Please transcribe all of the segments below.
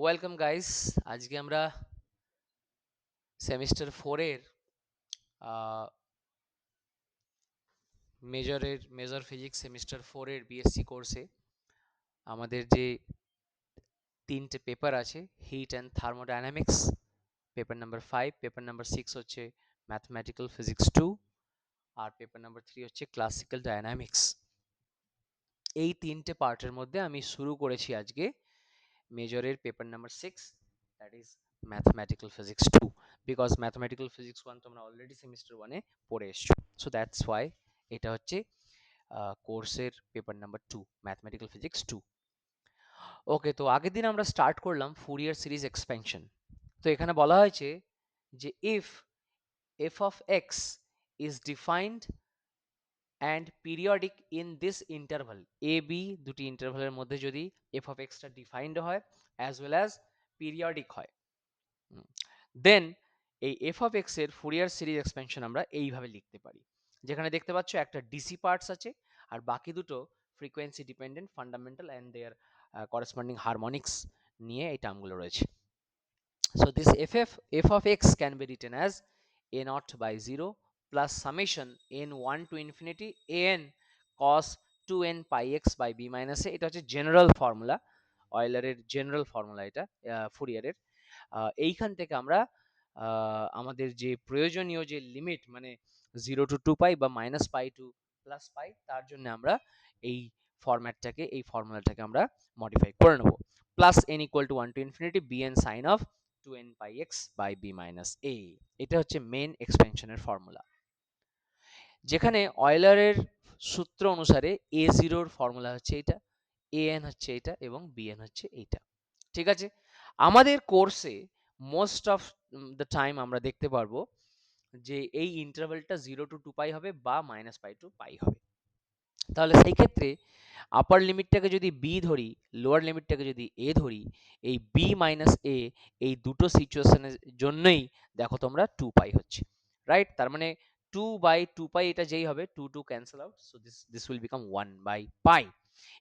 Welcome guys. আজকে আমরা semester 4 এর মেজর ফিজিক্স সেমিস্টার 4 এর বিএসসি কোর্সে আমাদের যে তিনটে পেপার আছে, heat and thermodynamics paper number 5, paper number 6 হচ্ছে ম্যাথমেটিক্যাল ফিজিক্স 2, আর পেপার নাম্বার 3 হচ্ছে ক্লাসিক্যাল ডায়নামিক্স। এই তিনটে পার্টের মধ্যে আমি শুরু করেছি আজকে মেজরের paper number 6, that is mathematical physics 2, because mathematical physics 1 তোমরা অলরেডি সেমিস্টার 1 এ পড়ে এসছো। সো দ্যাটস ওয়াই এটা হচ্ছে কোর্সের পেপার নাম্বার 2, ম্যাথমেটিক্যাল ফিজিক্স 2। ওকে, তো আগের দিন আমরা স্টার্ট করলাম ফুরিয়ার সিরিজ এক্সপেনশন। তো এখানে বলা হয়েছে যে if f of x is defined and periodic in this interval, a b দুটি ইন্টারভালের মধ্যে যদি এফ অফ এক্সটা ডিফাইন্ড হয় অ্যাজ ওয়েল অ্যাজ পিরিয়ডিক হয়, দেন এই এফ অফ এক্স এর ফুরিয়ার সিরিজ এক্সপেনশন আমরা এইভাবে লিখতে পারি। যেখানে দেখতে পাচ্ছ একটা ডিসি পার্টস আছে আর বাকি দুটো frequency dependent, fundamental and their corresponding harmonics নিয়ে এই টার্মগুলো রয়েছে। So this f of x can be written as a naught by 0 plus summation n1 to infinity an cos 2n pi x by b minus a। এটা হচ্ছে general formula, অয়েলারের general formula, এটা ফুরিয়ারের। এইখান থেকে আমরা আমাদের যে প্রয়োজনীয় যে লিমিট, মানে 0 to 2 পাই বা minus pi to plus pi, তার জন্য আমরা এই ফরম্যাটটাকে, এই ফর্মুলাটাকে আমরা মডিফাই করে নেব। Plus n equal to 1 to infinity bn sin of 2n pi x by b minus a। এটা হচ্ছে মেন এক্সপেনশনের ফর্মুলা, যেখানে অয়েলারের সূত্র অনুসারে এ জিরোর ফর্মুলা হচ্ছে এটা, এ এন হচ্ছে এটা এবং বি এন হচ্ছে এইটা। ঠিক আছে, আমাদের কোর্সে মোস্ট অফ দ্য টাইম আমরা দেখতে পারবো যে এই ইন্টারভ্যালটা 0 to 2 পাই হবে বা মাইনাস পাই টু পাই হবে। তাহলে সেই ক্ষেত্রে আপার লিমিটটাকে যদি বি ধরি, লোয়ার লিমিটটাকে যদি এ ধরি, এই বি মাইনাস এ এই দুটো সিচুয়েশনের জন্যই দেখো তোমরা 2 পাই হচ্ছে, রাইট? তার মানে 2 বাই 2 পাই এটা যেই হবে 2 2 cancel out, so this will become 1 by pi,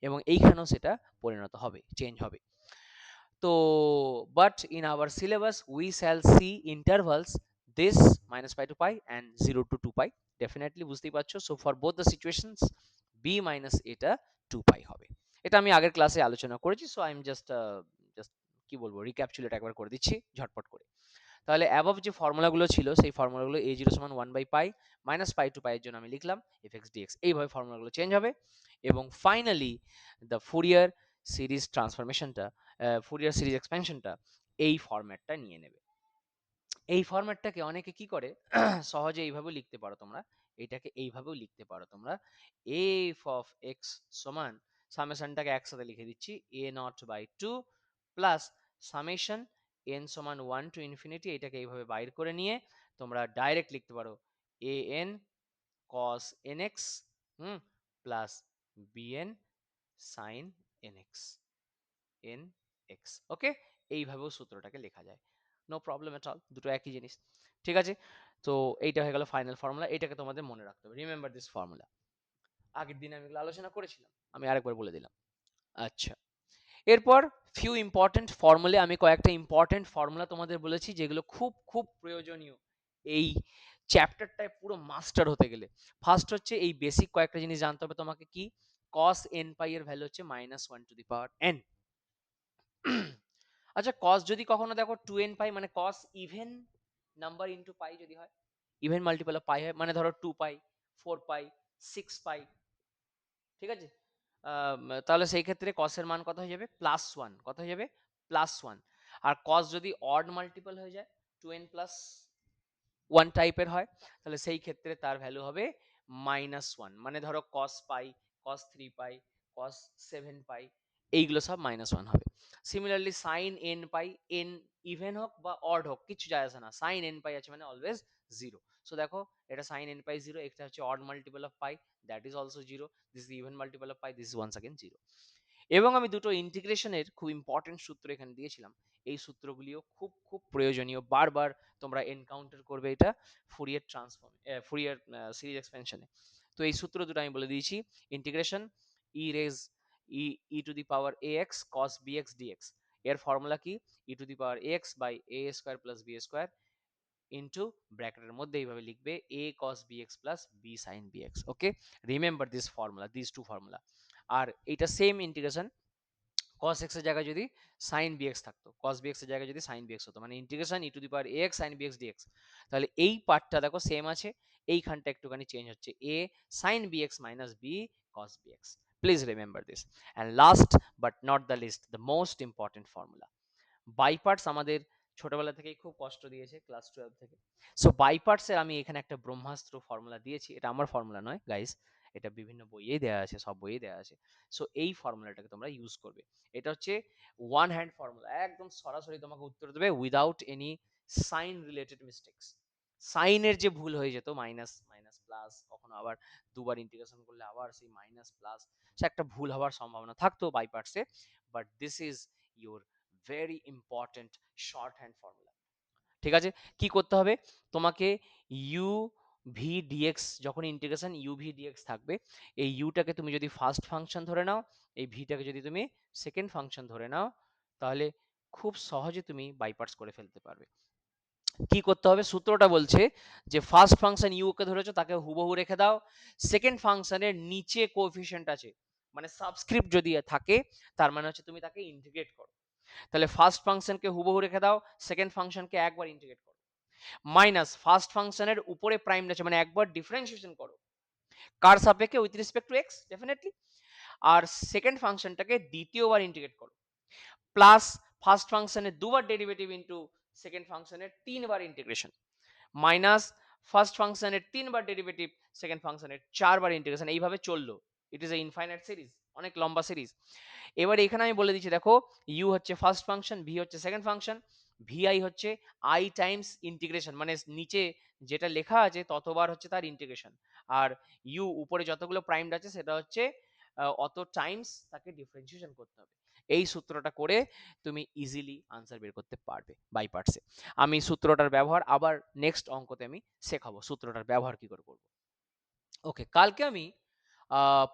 এবং এইখানেও সেটা পরিণত হবে, চেঞ্জ হবে। তো but in our syllabus we shall see intervals this minus pi to pi and 0 to 2 pi, definitely বুঝতেই পারছো। So for both the situations b minus এটা 2 পাই হবে। এটা আমি আগের ক্লাসে আলোচনা করেছি, সো আই এম জাস্ট কি বলবো, রিক্যাপচুলেট একবার করে দিচ্ছি ঝটপট করে। তাহলে অ্যাবভ যে ফর্মুলাগুলো ছিল সেই ফর্মুলাগুলো a0 সমান 1 by pi, minus pi to pi এর জন্য আমি লিখলাম fx dx, এইভাবে ফর্মুলাগুলো চেঞ্জ হবে। এবং ফাইনালি দ্য ফুরিয়ার সিরিজ ট্রান্সফরমেশনটা, ফুরিয়ার সিরিজ এক্সপেনশনটা এই ফরম্যাটটা নিয়ে নেবে। এই ফরম্যাটটাকে অনেকে কি করে সহজে এইভাবে লিখতে পারো তোমরা, এটাকে এইভাবেও লিখতে পারো তোমরা, এফ অফ এক্স সমান, সামেশনটাকে একসাথে লিখে দিচ্ছি, a nought by two plus summation n সমান 1 টু ইনফিনিটি, এটাকে এইভাবে বাইর করে নিয়ে তোমরা ডাইরেক্ট লিখতে পারো a n cos n x plus b n sine n x, n x. Okay, এইভাবেও সূত্রটাকে লেখা যায়, নো প্রবলেম এট অল, দুটো একই জিনিস। ঠিক আছে, তো এইটা হয়ে গেল ফাইনাল ফর্মুলা, এটাকে তোমাদের মনে রাখতে হবে, রিমেম্বার দিস ফর্মুলা। আগের দিন আমি এগুলো আলোচনা করেছিলাম, আমি আরেকবার বলে দিলাম। আচ্ছা, এরপর ফিউ ইম্পর্টেন্ট ফর্মুলা, আমি কয়েকটা ইম্পর্টেন্ট ফর্মুলা তোমাদের বলেছি যেগুলো খুব খুব প্রয়োজনীয় এই চ্যাপ্টারটায় পুরো মাস্টার হতে গেলে। ফার্স্ট হচ্ছে এই বেসিক কয়েকটা জিনিস জানতে হবে তোমাকে, কি cos n পাই এর ভ্যালু হচ্ছে -1 টু দি পাওয়ার n। আচ্ছা, cos যদি কখনো দেখো 2n পাই, মানে cos ইভেন নাম্বার ইনটু পাই যদি হয়, ইভেন মাল্টিপল অফ পাই হয়, মানে ধরো 2 পাই, 4 পাই, 6 পাই, ঠিক আছে, তাহলে সেই ক্ষেত্রে cos এর মান কত হয়ে যাবে, +1, কত হয়ে যাবে, +1। আর cos যদি অড মাল্টিপল হয়ে যায়, 2n প্লাস 1 টাইপের হয়, তাহলে সেই ক্ষেত্রে তার ভ্যালু হবে -1, মানে ধরো cos পাই, cos 3 পাই, cos 7 পাই, এইগুলো সব -1 হবে। সিমিলারলি sin n পাই, n ইভেন হোক বা অড হোক কিছু যায় আসে না, sin n পাই আছে মানে অলওয়েজ 0। সো দেখো এটা sin n পাই 0, এটা হচ্ছে odd multiple of pi, that is also 0, this is even multiple of pi, this is once again 0। এবং আমি দুটো ইন্টিগ্রেশনের খুব ইম্পর্টেন্ট সূত্র এখানে দিয়েছিলাম, এই সূত্রগুলিও খুব খুব প্রয়োজনীয়, বারবার তোমরা এনকাউন্টার করবে এটা ফুরিয়ার ট্রান্সফর্ম, ফুরিয়ার সিরিজ এক্সপেনশনে। তো এই সূত্র দুটো আমি বলে দিয়েছি, integration e raise e to the power a x cos b x d x, এর ফর্মুলা কি, e to the power x by a square plus b square into ব্র্যাকেটের মধ্যে এইভাবে লিখবে a cos bx plus b sin bx। Okay, remember this formula, this two formula. আর এটা same integration cos x এর জায়গায় যদি sin bx থাকতো, cos bx এর জায়গায় যদি sin bx হতো, মানে integration E to the power ax sin bx dx, তাহলে এই পার্টটা দেখো সেম আছে, এইখানটা একটুখানি চেঞ্জ হচ্ছে, a sin bx minus b cos bx। Please remember this. And last but not the least, the most important formula, by parts আমাদের ছোটবেলা থেকেই খুব কষ্ট দিয়েছে, ক্লাস 12 থেকে। সো বাই পার্টসের আমি এখানে একটা ব্রহ্মাস্ত্র ফর্মুলা দিয়েছি, এটা আমার ফর্মুলা নয় গাইস, এটা বিভিন্ন বইয়েই দেওয়া আছে, সব বইয়েই দেওয়া আছে। সো এই ফর্মুলাটাকে তোমরা ইউজ করবে। এটা হচ্ছে ওয়ান হ্যান্ড ফর্মুলা, একদম সরাসরি তোমাকে উত্তর দেবে without any sign related mistakes. সাইনের যে ভুল হয়ে যেত, মাইনাস মাইনাস প্লাস, কখনো আবার দুবার ইন্টিগ্রেশন করলে আবার সেই মাইনাস প্লাস, সে একটা ভুল হওয়ার সম্ভাবনা থাকতো বাই পার্টসে, but this is your very important short hand formula. ঠিক আছে, কি করতে হবে তোমাকে, ইউ ভি ডিএক্স, যখন ইন্টিগ্রেশন ইউ ভি ডিএক্স থাকবে, এই ইউটাকে তুমি যদি ফার্স্ট ফাংশন ধরে নাও, এই ভিটাকে যদি তুমি সেকেন্ড ফাংশন ধরে নাও, তাহলে খুব সহজে তুমি বাই পার্টস করে ফেলতে পারবে। কি করতে হবে, সূত্রটা বলছে যে ফার্স্ট ফাংশন ইউ কে ধরেছো তাকে হুবহু রেখে দাও, সেকেন্ড ফাংশনের নিচে কোএফিসিয়েন্ট আছে, মানে সাবস্ক্রিপ্ট যদি থাকে, তার মানে হচ্ছে তুমি তাকে ইন্টিগ্রেট করো। তাহলে ফার্স্ট ফাংশনকে হুবহু রেখে দাও, সেকেন্ড ফাংশনকে একবার ইন্টিগ্রেট করো, মাইনাস ফার্স্ট ফাংশনের উপরে প্রাইম আছে, মানে একবার ডিফারেন্সিয়েশন করো, কার সাপেক্ষে, with respect to x definitely, আর সেকেন্ড ফাংশনটাকে দ্বিতীয়বার ইন্টিগ্রেট করো, প্লাস ফার্স্ট ফাংশনের দুবার ডেরিভেটিভ ইনটু সেকেন্ড ফাংশনের তিনবার ইন্টিগ্রেশন, মাইনাস ফার্স্ট ফাংশনের তিনবার ডেরিভেটিভ, সেকেন্ড ফাংশনের চারবার ইন্টিগ্রেশন, এইভাবে চললো। It is a infinite series, অনেক লম্বা সিরিজ। এবার এখানে আমি বলে দিচ্ছি, দেখো ইউ হচ্ছে ফার্স্ট ফাংশন, ভি হচ্ছে সেকেন্ড ফাংশন, ভিআই হচ্ছে আই টাইমস ইন্টিগ্রেশন, মানে নিচে যেটা লেখা আছে ততবার হচ্ছে তার ইন্টিগ্রেশন, আর ইউ উপরে যতগুলো প্রাইমড আছে সেটা হচ্ছে অত টাইমস তাকে ডিফারেন্সিয়েশন করতে হবে। এই সূত্রটা করে তুমি ইজিলি আনসার বের করতে পারবে বাই পার্টসে। আমি সূত্রটার ব্যবহার আবার নেক্সট অঙ্কতে আমি শেখাবো, সূত্রটার ব্যবহার কি করে করবো। ওকে, কালকে আমি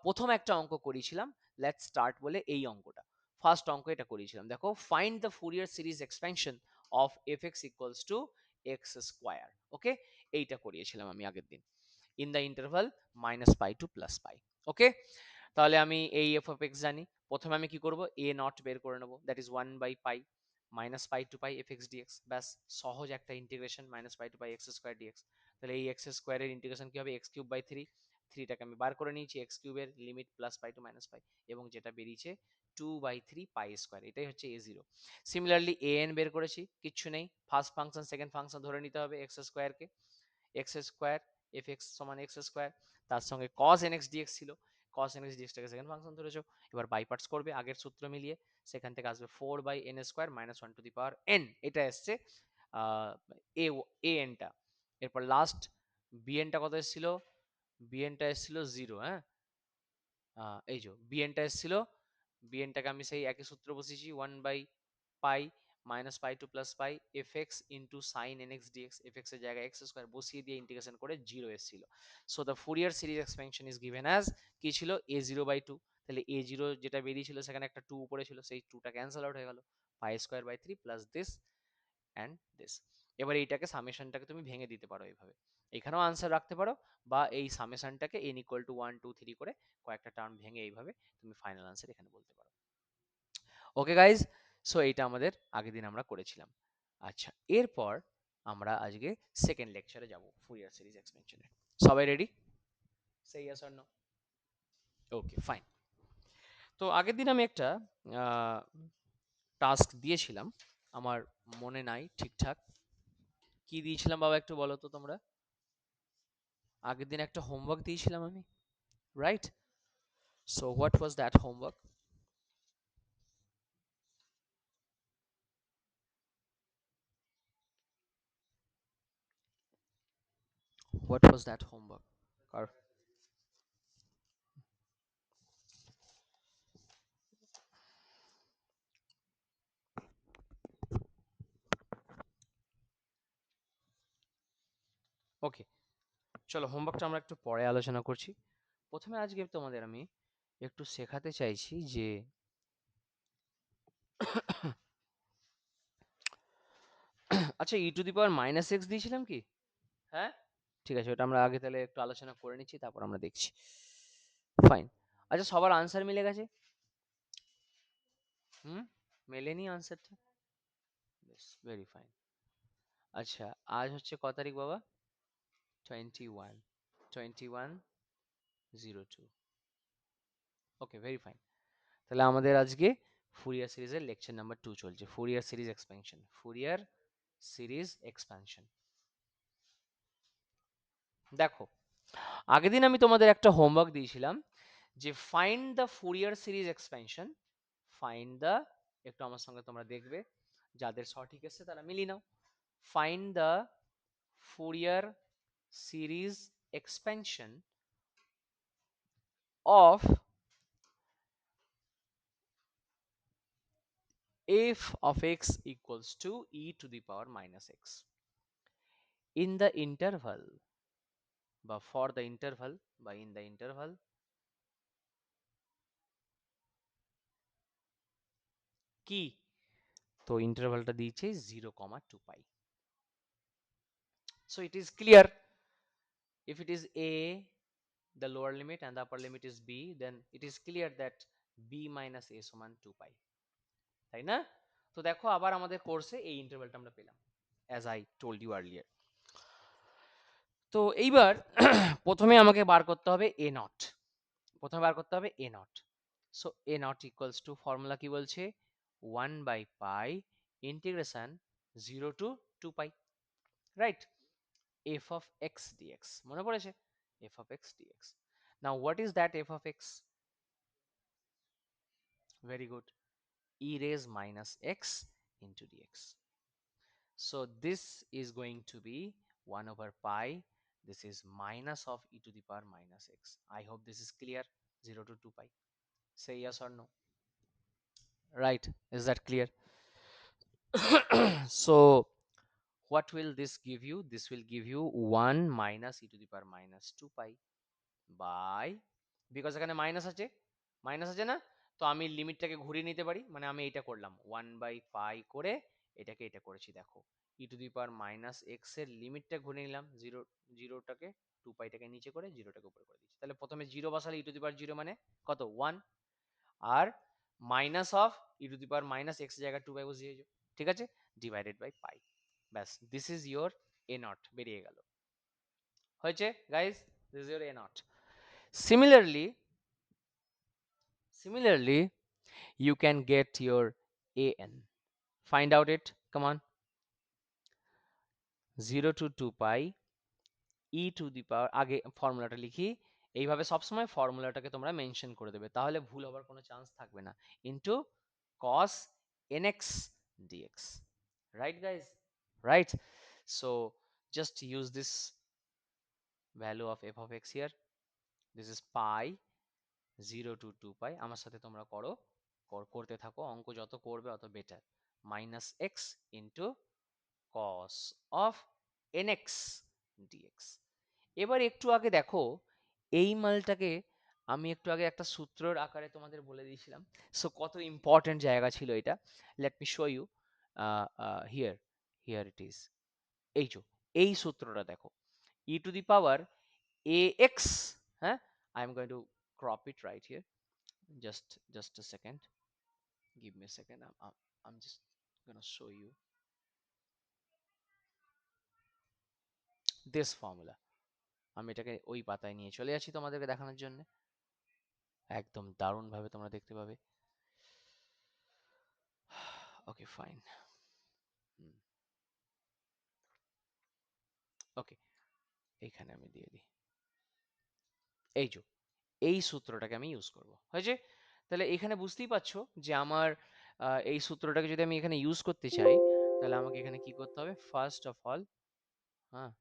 প্রথম একটা অঙ্ক করিয়েছিলাম, লেটস স্টার্ট বলে এই অঙ্কটা, ফার্স্ট অঙ্ক এটা করিয়েছিলাম। দেখো, find the Fourier series expansion of f x equals to x square. Okay, এইটা করিয়েছিলাম আমি আগের দিন, in the interval minus pi to plus pi. Okay, তাহলে আমি এই এফ অফ এক্স জানি, প্রথমে আমি কি করব, এ নট বের করে নেবো, দ্যাট ইজ 1/পাই minus pi to pi f x d x, ব্যাস সহজ একটা integration, minus pi to pi x square d x. তাহলে এই এক্স স্কোয়ারের ইন্টিগ্রেশন কি হবে, এক্স কিউব বাই 3, 3টাকে আমি বার করে নিয়েছি, এক্স কিউবের limit plus pi to minus pi, এবং যেটা বেরিয়েছে 2/3 পাই স্কোয়ার, এটাই হচ্ছে a zero. Similarly a n বের করেছি, কিচ্ছু নেই, ফার্স্ট ফাংশন সেকেন্ড ফাংশন ধরে নিতে হবে, এক্স স্কোয়ারকে, এক্স স্কোয়ার এফ এক্স সমান এক্স স্কোয়ার, তার সঙ্গে কস এন এক্স ডিএক্স ছিল, কস এন এক্স ডিএক্সটাকে সেকেন্ড ফাংশন ধরেছো, এবার বাই পার্টস করবে আগের সূত্র মিলিয়ে, সেখান থেকে আসবে 4/n square minus 1 two the power n, এটা এসছে এ এ এনটা। এরপর লাস্ট বিএনটা কত এসেছিল, বিএনটা এসেছিল 0, হ্যাঁ, এই যে বিএনটা এসেছিল, বিএনটাকে আমি সেই একই সূত্র বসিয়েছি, 1/পাই minus pi to plus pi f x into sine n x d x, f x এর জায়গায় এক্স স্কোয়ার বসিয়ে দিয়ে ইন্টিগ্রেশন করে 0 এসেছিল। So the Fourier series expansion is given as কি ছিল, a0/2, তাহলে a0 যেটা বেরিয়েছিল সেখানে একটা 2 উপরে ছিল, সেই 2টা ক্যান্সেল আউট হয়ে গেল, pi square by 3 plus this and this. এবার এইটাকে সামেশনটাকে তুমি ভেঙে দিতে পারো এইভাবে, এখানেও আনসার রাখতে পারো, বা এই সামেশনটাকে n ইকুয়াল টু 1 2 3 করে কয়েকটা টার্ম ভেঙে এইভাবে তুমি ফাইনাল আনসার এখানে বলতে পারো। ওকে গাইজ, সো এইটা আমাদের আগের দিন আমরা করেছিলাম। আচ্ছা, এরপর আমরা আজকে সেকেন্ড লেকচারে যাব ফুরিয়ার সিরিজ এক্সপেনশনের। সবাই ready? Say yes or no? Okay fine. তো আগের দিন আমি একটা টাস্ক দিয়েছিলাম, আমার মনে নাই ঠিকঠাক কি দিয়েছিলাম, বাবা একটু বলো তো তোমরা। আগের দিন একটা হোমওয়ার্ক দিয়েছিলাম আমি, right? So what was that homework? What was that homework? আর ওকে, চলো হোমওয়ার্কটা আমরা একটু পরে আলোচনা করছি। প্রথমে আজকে তোমাদের আমি একটু শেখাতে চাইছি যে আচ্ছা e to the power minus x দিয়েছিলাম কি? হ্যাঁ, ঠিক আছে, ওটা আমরা আগে তাহলে একটু আলোচনা করে নিচ্ছি, তারপর আমরা দেখছি। ফাইন। আচ্ছা সবার আনসার মিলে গেছে? হুম, মেলেনি আনসারটা? বেশ, ভেরি ফাইন। আচ্ছা, আজ হচ্ছে ক তারিখ বাবা? 21, 21/02। ওকে, ভেরি ফাইন। তাহলে আমাদের আজকে ফুরিয়ার সিরিজের লেকচার নাম্বার 2 চলছে, Fourier series expansion. Fourier series expansion. দেখো, আগের দিন আমি তোমাদের একটা হোমওয়ার্ক দিয়েছিলাম যে find the Fourier series expansion. Find the, একটু আমার সঙ্গে তোমরা দেখবে, যাদের সঠিক এসছে তারা মিলিয়ে নাও। Find the Fourier series expansion of f of x equals to e to the power minus x in the interval, বা for the interval, বা in the interval কি? তো ইন্টারভালটা দিয়েছে 0, 2 pi. So it is clear, if it is a, the lower limit, and the upper limit is b, then it is clear that b minus a সমান 2 pi, তাই না? তো দেখো আবার আমাদের কোর্সে এই ইন্টারভালটা আমরা পেলাম, as I told you earlier. তো এইবার প্রথমে আমাকে বার করতে হবে a নট। প্রথমে বার করতে হবে a not. So a not equals to, formula কি বলছে? 1/pi integration 0 to 2 pi, right? f of x dx, মনে পড়েছে? f of x dx. Now what is that f of x? Very good, e raised minus x into dx. So this is going to be 1/pi. This is minus of e to the power minus x. I hope this is clear. 0 to 2 pi. Say yes or no. Right, is that clear? So what will this give you? This will give you 1 minus e to the power minus 2 pi by, because এখানে minus আছে, minus আছে না, তো আমি লিমিটটাকে ঘুরিয়ে নিতে পারি, মানে আমি এটা করলাম 1/pi করে এটাকে এটা করেছি, দেখো e to the power minus x এর লিমিটটা ঘুরিয়ে নিলাম, 0টাকে 2 পাইটাকে নিচে করে 0টাকে উপরে করে দিচ্ছি। তাহলে প্রথমে 0 বসালে e to the power 0 মানে কত? 1, আর minus of e to the power minus x জায়গায় 2 বাই বসিয়ে দিয়েছো, ঠিক আছে, ডিভাইডেড বাই পাই। ব্যাস, this is your a nought, বেরিয়ে গেল। হয়েছে guys, this is your a nought. Similarly you can get your an. Find out it, come on. 0 to 2 pi e to the power, আগে ফর্মুলাটা লিখি, এইভাবে সবসময় ফর্মুলাটাকে তোমরা মেনশন করে দেবে, তাহলে ভুল হবার কোনো চান্স থাকবে না। Into cos nx dx, right guys? Right, so just use this value of f of x here. This is pi 0 to 2 pi. আমার সাথে তোমরা করো, করতে থাকো, অঙ্ক যত করবে অত better. Minus x into cos of nx dx। এবার একটু আগে দেখো, এই মালটাকে আমি একটু আগে একটা সূত্রের আকারে তোমাদের বলে দিয়েছিলাম, সো কত ইম্পর্টেন্ট জায়গা ছিল এটা। Let me show you, here, here it is. এই যে এই সূত্রটা দেখো, e to the power ax, হ্যাঁ, I am going to crop it right here, just a second, give me a second, I'm just gonna show you this formula. আমি এটাকে ওই পাতায় নিয়ে চলে যাচ্ছি তোমাদেরকে দেখানোর জন্য, একদম দারুণ ভাবে তোমরা দেখতে পাবে। ওকে ফাইন, ওকে, এইখানে আমি দিয়ে দিই, এই যে এই সূত্রটাকে আমি ইউজ করব, হয়েছে? তাহলে এখানে বুঝতেই পারছো যে আমার এই সূত্রটাকে যদি আমি এখানে ইউজ করতে চাই, তাহলে আমাকে এখানে কি করতে হবে? ফার্স্ট অফ অল, হ্যাঁ,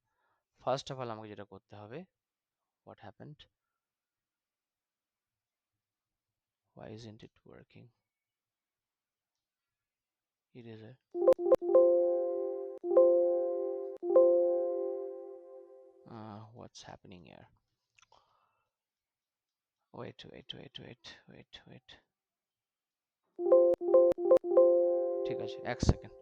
ফার্স্ট অফ অল আমাকে যেটা করতে হবে, what happened, why isn't it working, eraser, what's happening here, wait, ঠিক আছে, এক সেকেন্ড,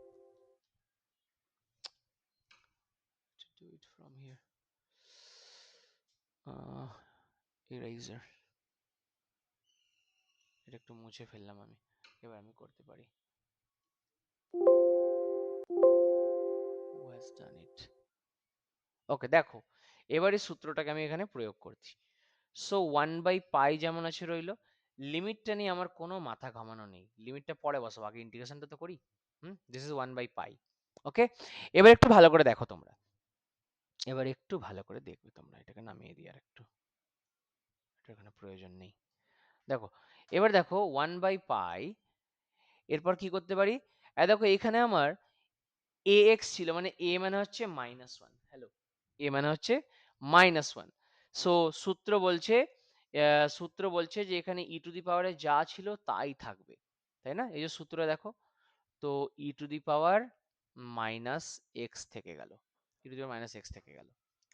ইরেজার, এটা একটু মুছে ফেললাম আমি, এবার আমি করতে পারি। Who has done it? ওকে, দেখো এবারে সূত্রটাকে আমি এখানে প্রয়োগ করছি। সো 1/পাই যেমন আছে রইলো, লিমিটটা নিয়ে আমার কোনো মাথা ঘামানো নেই, লিমিটটা পরে বসাবো, আগে ইন্টিগ্রেশনটা তো করি। This is 1/পাই। ওকে, এবার একটু ভালো করে দেখো তোমরা, এবার একটু ভালো করে দেখবে তোমরা, এটাকে নামিয়ে দিই আর একটু, এটা এখানে প্রয়োজন নেই। দেখো, এবার দেখো 1/পাই, এরপর কি করতে পারি, দেখো এখানে আমার ax ছিল, মানে a মানে হচ্ছে -1, হ্যালো, a মানে হচ্ছে -1। সো সূত্র বলছে যে এখানে ই টু দি পাওয়ারে যা ছিল তাই থাকবে, তাই না? এই যে সূত্র দেখো, তো ই টু দি পাওয়ার -x থেকে গেল, ই টু দি পাওয়ার -x থেকে গেল।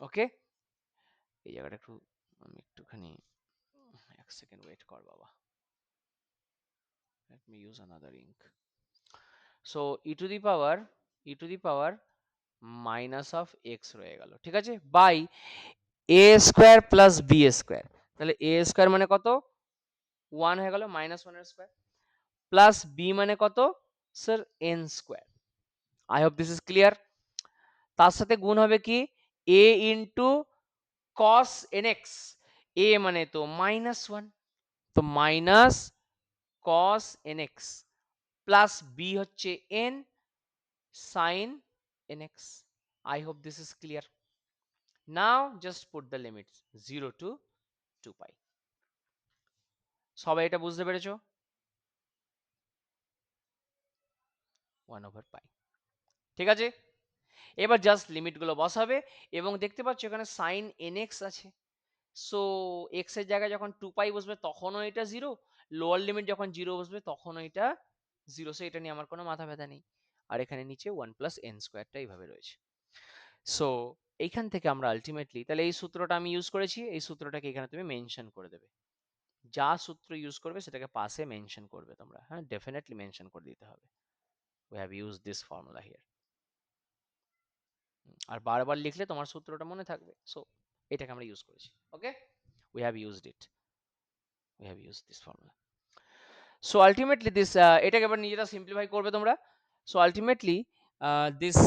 ওকে, এই জায়গাটা একটু আমি একটুখানি, এক সেকেন্ড ওয়েট কর বাবা, let me use another ink. So e to the power minus of x রয়ে গেল, ঠিক আছে, by a square plus b square. তাহলে এ স্কোয়ার মানে কত, 1 হয়ে গেল, -1 এর স্কোয়ার, প্লাস বি মানে কত sir, n square. I hope this is clear. তার সাথে গুণ হবে কি, a into cos n x, a মানে তো -1, তো minus cos n x, plus b হচ্ছে n sine n x. I hope this is clear. Now just put the limits 0 to 2 pi. সবাই এটা বুঝতে পেরেছো? 1/পাই, ঠিক আছে। এবার জাস্ট লিমিটগুলো বসাবে, এবং দেখতে পাচ্ছ এখানে সাইন এনএক্স আছে, সো এক্স এর জায়গায় যখন 2 পাই বসবে তখনও এটা 0, লোয়ার লিমিট যখন 0 বসবে তখনও এটা 0, সো এটা নিয়ে আমার কোনো মাথা ব্যথা নেই। আর এখানে নিচে 1 + n² এইভাবে রয়েছে। সো এইখান থেকে আমরা আলটিমেটলি, তাহলে এই সূত্রটা আমি ইউজ করেছি, এই সূত্রটাকে এখানে তুমি মেনশন করে দেবে, যা সূত্র ইউজ করবে সেটাকে পাশে মেনশন করবে তোমরা, হ্যাঁ, ডেফিনেটলি মেনশন করে দিতে হবে, we have used this formula here. আর বারবার লিখলে তোমার সূত্রটা মনে থাকবে, সো এটাকে আমরা ইউজ করেছি। ওকে, we have used it, we have used this formula. So ultimately this এটাকে এবার নিজেরা সিম্পলিফাই করবে তোমরা। সো আলটিমেটলি this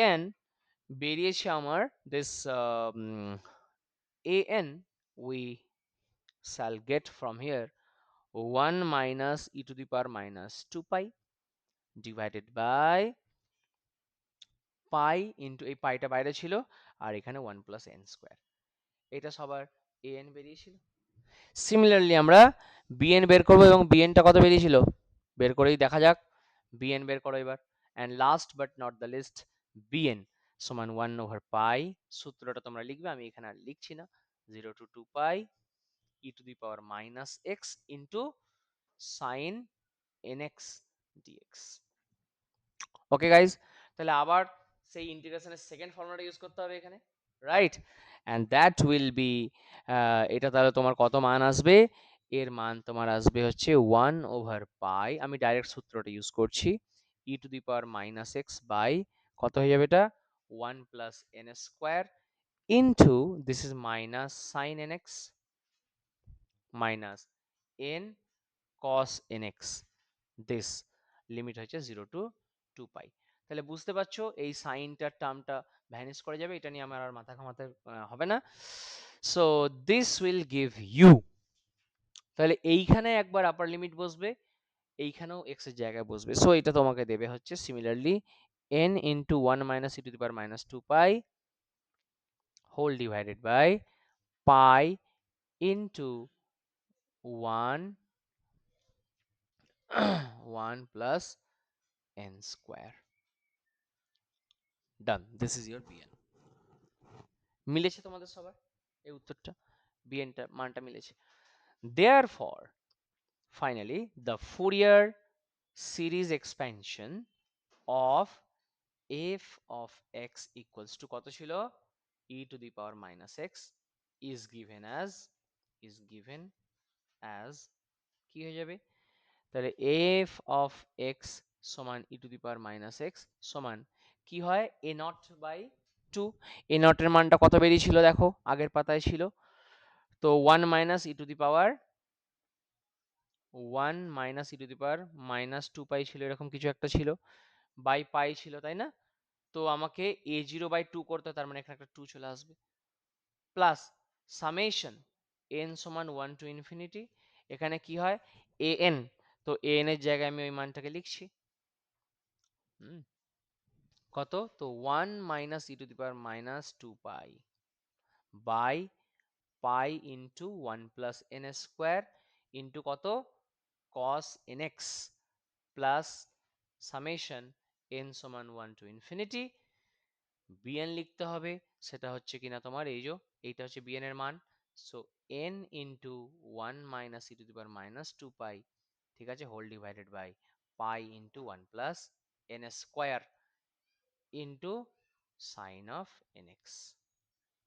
an বেরিয়েছে আমার, this an we shall get from here 1 minus e to the power -2 pi divided by pi into, এই পাইটা বাইরে ছিল, আর এখানে 1 + n², এটা সবার an বেরিয়েছিল। সিমিলারলি আমরা bn বের করব, এবং bn টা কত বেরিয়েছিল বের করেই দেখা যাক, bn বের করো এবার। And last but not the least, bn সমান 1/পাই, সূত্রটা তোমরা লিখবে, আমি এখানে আর লিখছি না, 0 to 2 pi e to the power -x into sine nx dx। Okay guys, তাহলে আবার সেই ইন্টিগ্রেশনের সেকেন্ড ফর্মুলাটা ইউজ করতে হবে এখানে, right? And that will be, এটা তাহলে তোমার কত মান আসবে, এর মান তোমার আসবে হচ্ছে 1/পাই, আমি ডাইরেক্ট সূত্রটা ইউজ করছি, e to the power -x by কত হয়ে যাবে এটা, 1 + n² into this is minus sine nx minus n cos nx, this limit হচ্ছে 0 to 2 পাই। তাহলে বুঝতে পারছো এই সাইনটার টার্মটা ভ্যানিশ করে যাবে, এটা নিয়ে আমার আর মাথা ঘামাতে হবে না। So this will give you, তাহলে এইখানে একবার আপার লিমিট বসবে, এইখানেও x এর জায়গায় বসবে, সো এটা তোমাকে দেবে হচ্ছে similarly n into 1 - e to the power -2 pi whole divided by pi into 1 1 + n²। Done, this is your bn। মিলেছে তোমাদের সবার এই উত্তরটা, bn টা মানটা মিলেছে। Therefore finally the Fourier series expansion of f of x equals to কত ছিল, e to the power -x is given as কি হয়ে যাবে, তাহলে f of x সমান e to the power -x সমান কি হয়, a0/2। a0 এর মানটা কত বেরিয়েছিল দেখো, আগের পাতায় ছিল, তো 1 minus e to the power 1 minus e to the power minus 2 পাই ছিল, এরকম কিছু একটা ছিল, বাই পাই ছিল, তাই না? তো আমাকে a0/2 করতে হয়, তার মানে এখানে একটা 2 চলে আসবে, প্লাস সামেশন n সমান 1 টু ইনফিনিটি, এখানে কি হয় an, তো an এর জায়গায় আমি ওই মানটাকে লিখছি, কত, তো 1 minus e to the power minus 2 pi by pi into 1 plus n square into কত, cos nx plus summation n সমান 1 টু ইনফিনিটি, bn লিখতে হবে, সেটা হচ্ছে কিনা তোমার এই যে এইটা হচ্ছে bn এর মান, so n into 1 minus e to the power minus 2 pi, ঠিক আছে, whole divided by pi into 1 plus n square into sine of nx,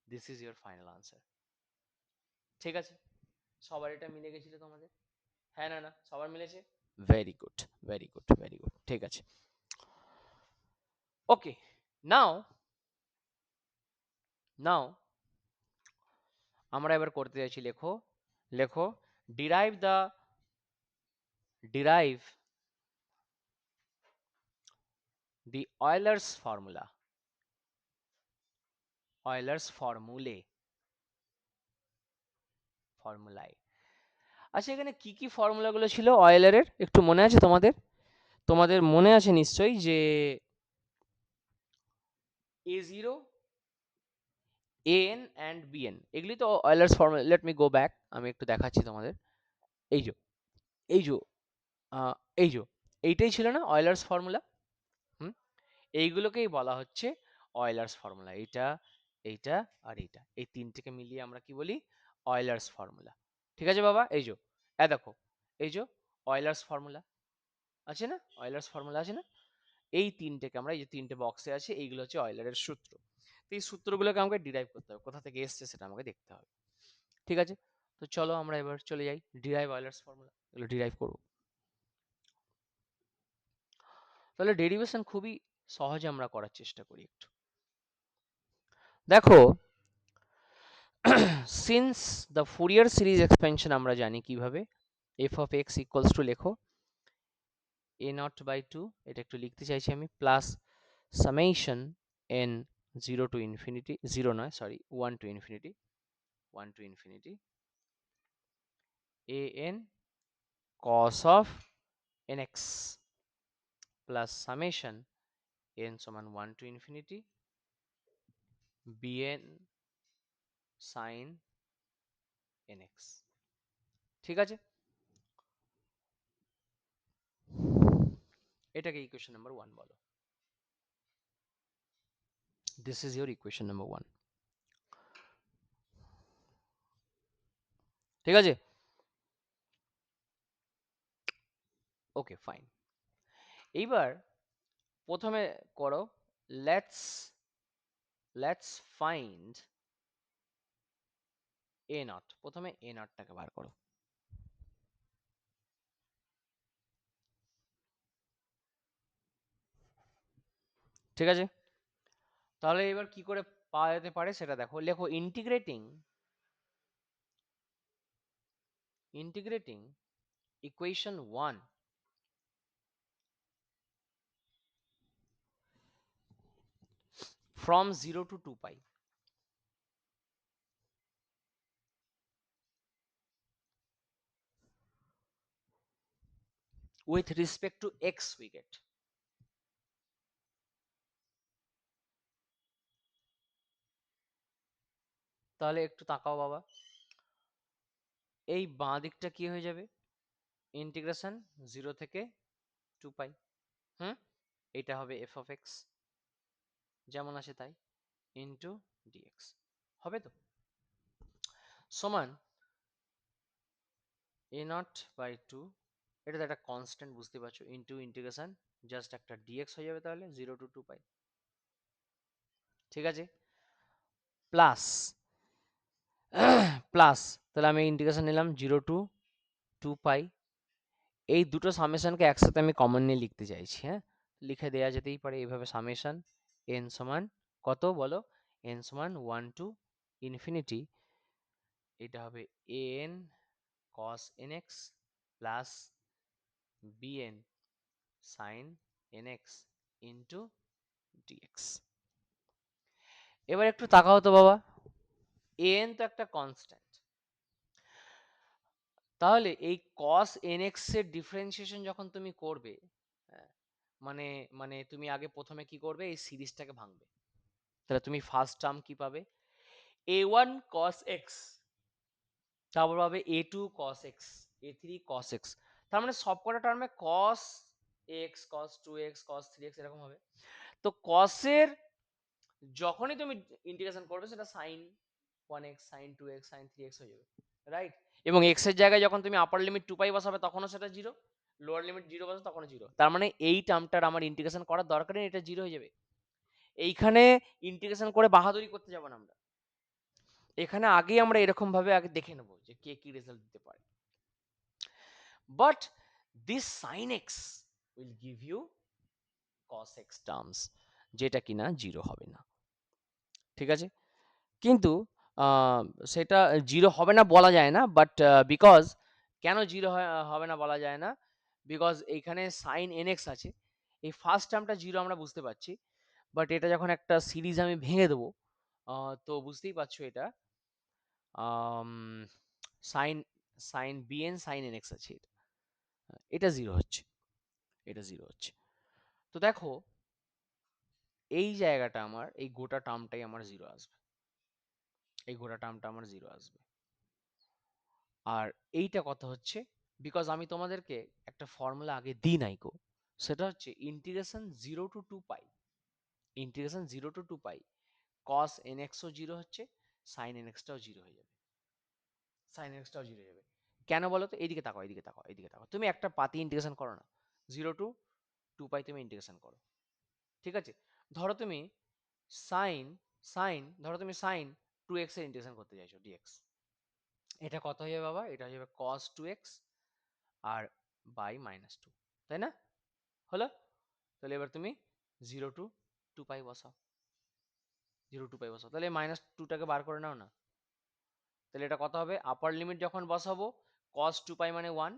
this is your final answer. ঠিক আছে, সবার এটা মিলে গেছিল তোমাদের? হ্যাঁ না না, সবার মিলেছে? Very good, very good, very good, ঠিক আছে। ওকে, নাও নাও আমরা এবার করতে যাচ্ছি, লেখো লেখো ডিরাইভ the Euler's formulae। আচ্ছা, এখানে কি কি ফর্মুলাগুলো ছিল অয়েলারের একটু মনে আছে তোমাদের? তোমাদের মনে আছে নিশ্চয়ই যে a0, an and bn, এগুলি তো Euler's formula. Let me go back, আমি একটু দেখাচ্ছি তোমাদের। এই যে এই যে এই যে এইটাই ছিল না অয়েলার্স ফর্মুলা? হুম, এইগুলোকেই বলা হচ্ছে অয়েলার্স ফর্মুলা। এইটা, এইটা আর এইটা, এই তিনটেকে মিলিয়ে আমরা কি বলি, অয়েলার্স ফর্মুলা। ঠিক আছে বাবা, এই যে দেখো, এই যে অয়েলার্স ফর্মুলা আছে না, অয়েলার্স ফর্মুলা আছে না, এই তিনটেকে আমরা, এই যে তিনটে বক্সে আছে, এইগুলো হচ্ছে অয়েলারের সূত্র। তো এই সূত্রগুলোকে আমাকে ডিরাইভ করতে হবে, কোথা থেকে এসছে সেটা আমাকে দেখতে হবে। ঠিক আছে, তো চলো আমরা এবার চলে যাই ডিরাইভ অয়েলার্স ফর্মুলা, এগুলো ডিরাইভ করবো। তাহলে ডেরিভেশন খুবই সহজে আমরা করার চেষ্টা করি একটু। দেখো, since the Fourier series expansion আমরা জানি কিভাবে, F of x equals two, লেখো a0/2, এটা একটু লিখতে চাইছি আমি, plus summation n 0 to infinity, 0 নয় sorry 1 to infinity, 1 to infinity an cos of nx plus summation n সমান 1 to infinity bn sin nx। ঠিক আছে, এটাকে ইকুয়েশন নাম্বার 1 বলো। This is your equation number 1। ঠিক আছে, ওকে ফাইন। এইবার প্রথমে করো, let's let's find a not, প্রথমে এ নটটাকে বার করো। ঠিক আছে, তাহলে এবার কি করে পাওয়া যেতে পারে সেটা দেখো, লেখো integrating equation 1 from 0 to 2 pi with respect to x we get। তাহলে একটু তাকাও বাবা, এই বাঁ দিকটা কি হয়ে যাবে, ইন্টিগ্রেশন 0 থেকে 2 পাই, হুম, এটা হবে এফ অফ এক্স যেমন আছে তাই ইন্টু ডিএক্স, হবে তো, সমান a0/2, এটা তো একটা কনস্ট্যান্ট বুঝতে পারছো, ইন্টু ইন্টিগ্রেশন জাস্ট একটা ডিএক্স হয়ে যাবে, তাহলে 0 টু 2 পাই। ঠিক আছে, প্লাস প্লাস, তাহলে আমি ইন্টিগ্রেশন নিলাম 0 টু 2 পাই, এই দুটো সামেশনকে একসাথে আমি কমন নিয়ে লিখতে চাইছি, হ্যাঁ, লিখে দেওয়া যেতেই পারে এইভাবে, সামেশন n সমান কত বলো, n সমান 1 টু ইনফিনিটি এটা হবে an cos nx প্লাস bn sin nx into dx। এবার একটু তাকাও তো বাবা, an তো একটা কনস্ট্যান্ট, তাহলে এই cos nx এর ডিফারেন্সিয়েশন যখন তুমি করবে, হ্যাঁ, মানে মানে তুমি আগে প্রথমে কি করবে, এই সিরিজটাকে ভাঙবে। তাহলে তুমি ফার্স্ট টার্ম কি পাবে, a1 cos x, তারপর পাবে a2 cos x, a3 cos x। তার মানে সবকটা টার্মে cos x, cos 2x, cos 3x এরকম হবে। তো cos এর যখনই তুমি ইন্টিগ্রেশন করবে সেটা sin 1x, sin 2x, sin 3x হয়ে যাবে, রাইট? এবং x এর জায়গায় যখন তুমি আপার লিমিট 2 বসাবে তখনও সেটা 0, লোয়ার লিমিট 0 বসাবে তখনও 0। তার মানে এই টার্মটার আমার ইন্টিগ্রেশন করার দরকার নেই, এটা 0 হয়ে যাবে। এইখানে ইন্টিগ্রেশন করে বাহাদুরি করতে যাব না আমরা, এখানে আগেই আমরা এরকম ভাবে আগে দেখে নেব যে কে কি রেজাল্ট দিতে পারে। But this sin x will give you cos x terms, যেটা কিনা 0 হবে না, ঠিক আছে? কিন্তু সেটা 0 হবে না বলা যায় না, বাট বিকজ কেন 0 হবে না বলা যায় না, বিকজ এইখানে sin nx আছে, এই ফার্স্ট টার্মটা 0 আমরা বুঝতে পারছি, বাট এটা যখন একটা সিরিজ আমি ভেঙে দেবো, তো বুঝতেই পারছো এটা sine sine bn sin nx আছে, এটা 0 হচ্ছে, এটা 0 হচ্ছে। তো দেখো এই জায়গাটা আমার, এই গোটা টার্মটাই আমার 0 আসবে, এই গোটা টার্মটা আমার 0 আসবে। আর এইটা কথা হচ্ছে বিকজ আমি তোমাদেরকে একটা ফর্মুলা আগে দিই নাই গো, সেটা হচ্ছে integration 0 to 2 pi, integration 0 to 2 pi cos nx ও 0 হচ্ছে, sin nx টাও 0 হয়ে যাবে, sin nx টাও 0 হয়ে যাবে। কেন বলো তো, এইদিকে তাকাও, এইদিকে তাকাও, এইদিকে তাকাও, তুমি একটা পাতি ইন্টিগ্রেশন করো না, 0 টু 2 পাই তুমি ইন্টিগ্রেশন করো, ঠিক আছে? ধরো তুমি সাইন ধরো তুমি সাইন 2x এর ইন্টিগ্রেশন করতে চাইছো dx, এটা কত হয়ে যাবে বাবা, এটা হয়ে যাবে cos 2x আর বাই -2, তাই না? হলো? তাহলে এবার তুমি 0 টু 2 পাই বসাও, 0 টু পাই বসাও, তাহলে -2টাকে বার করে নাও না। তাহলে এটা কত হবে, আপার লিমিট যখন বসাবো cos 2 পাই মানে 1,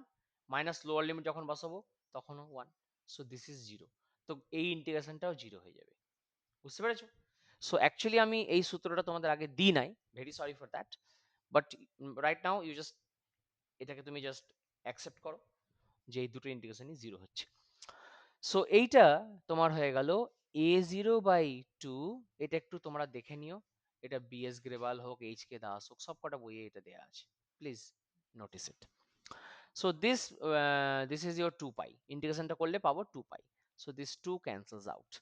মাইনাস লোয়ার লিমিট যখন বসাবো তখনও 1, সো দিস ইজ 0। তো এই ইন্টিগ্রেশনটাও 0 হয়ে যাবে, বুঝতে পেরেছো? সো অ্যাকচুয়ালি আমি এই সূত্রটা তোমাদের আগে দিই নাই, very sorry for that, but right now you just এটাকে তুমি জাস্ট অ্যাকসেপ্ট করো যে এই দুটো ইন্টিগ্রেশনই 0 হচ্ছে। সো এইটা তোমার হয়ে গেল a0/2, এটা একটু তোমরা দেখে নিও, এটা বিএস গ্রেভাল হোক, এইচ কে দাস হোক, সব কটা বইয়ে এটা দেওয়া আছে, please notice it. So this is your 2 pi, ইন্টিগ্রেশনটা করলে পাবো 2 pi, so this 2 cancels out,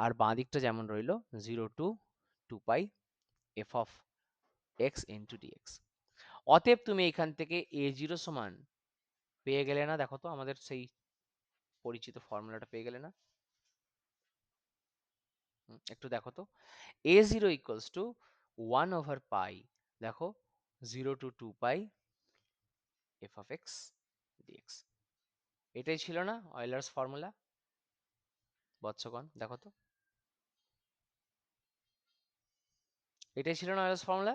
আর বাঁ দিকটা যেমন রইলো 0 to 2 pi f of x into dx. অতএব তুমি এখান থেকে a0 সমান পেয়ে গেলে না, দেখো তো আমাদের সেই পরিচিত ফর্মুলাটা পেয়ে গেলে না, একটু দেখো তো, a0 equals to 1 over pi, দেখো 0 to 2 pi f of x dx, এটাই ছিল না অয়েলার্স ফর্মুলা, বৎসগণ দেখো তো, এটাই ছিল না Euler's formula,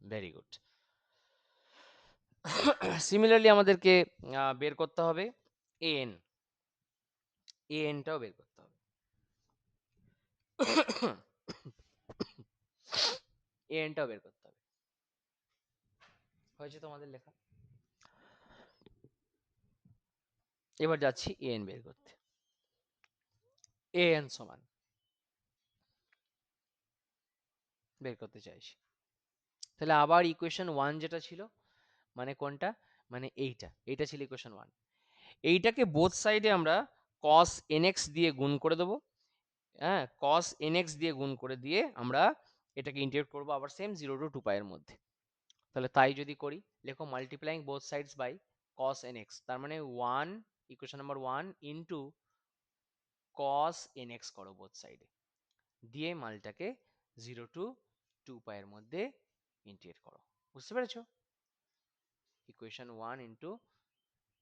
very good. Similarly আমাদেরকে বের করতে হবে an, টাও বের করতে হবে, টাও বের করতে হবে, হয়েছে তোমাদের লেখা। এবার যাচ্ছি an বের করতে, an সমান বের করতে চাইছি, তাহলে আবার ইকুয়েশন 1 যেটা ছিল, মানে কোনটা, মানে এইটা ছিল ইকুয়েশন 1, এইটাকে বোথ সাইডে আমরা cos nx দিয়ে গুণ করে দেবো, হ্যাঁ, cos nx দিয়ে গুণ করে দিয়ে আমরা এটাকে ইন্টিগ্রেট করবো আবার সেম 0 টু 2 পাই এর মধ্যে। তাহলে তাই যদি করি, লেখো multiplying both sides by cos nx, তার মানে 1, equation number 1 into cos nx করো বোথ সাইডে, দিয়ে মালটাকে 0 টু 2 পাই এর মধ্যে ইন্টিগ্রেট করো, বুঝতে পেরেছো? Equation 1 into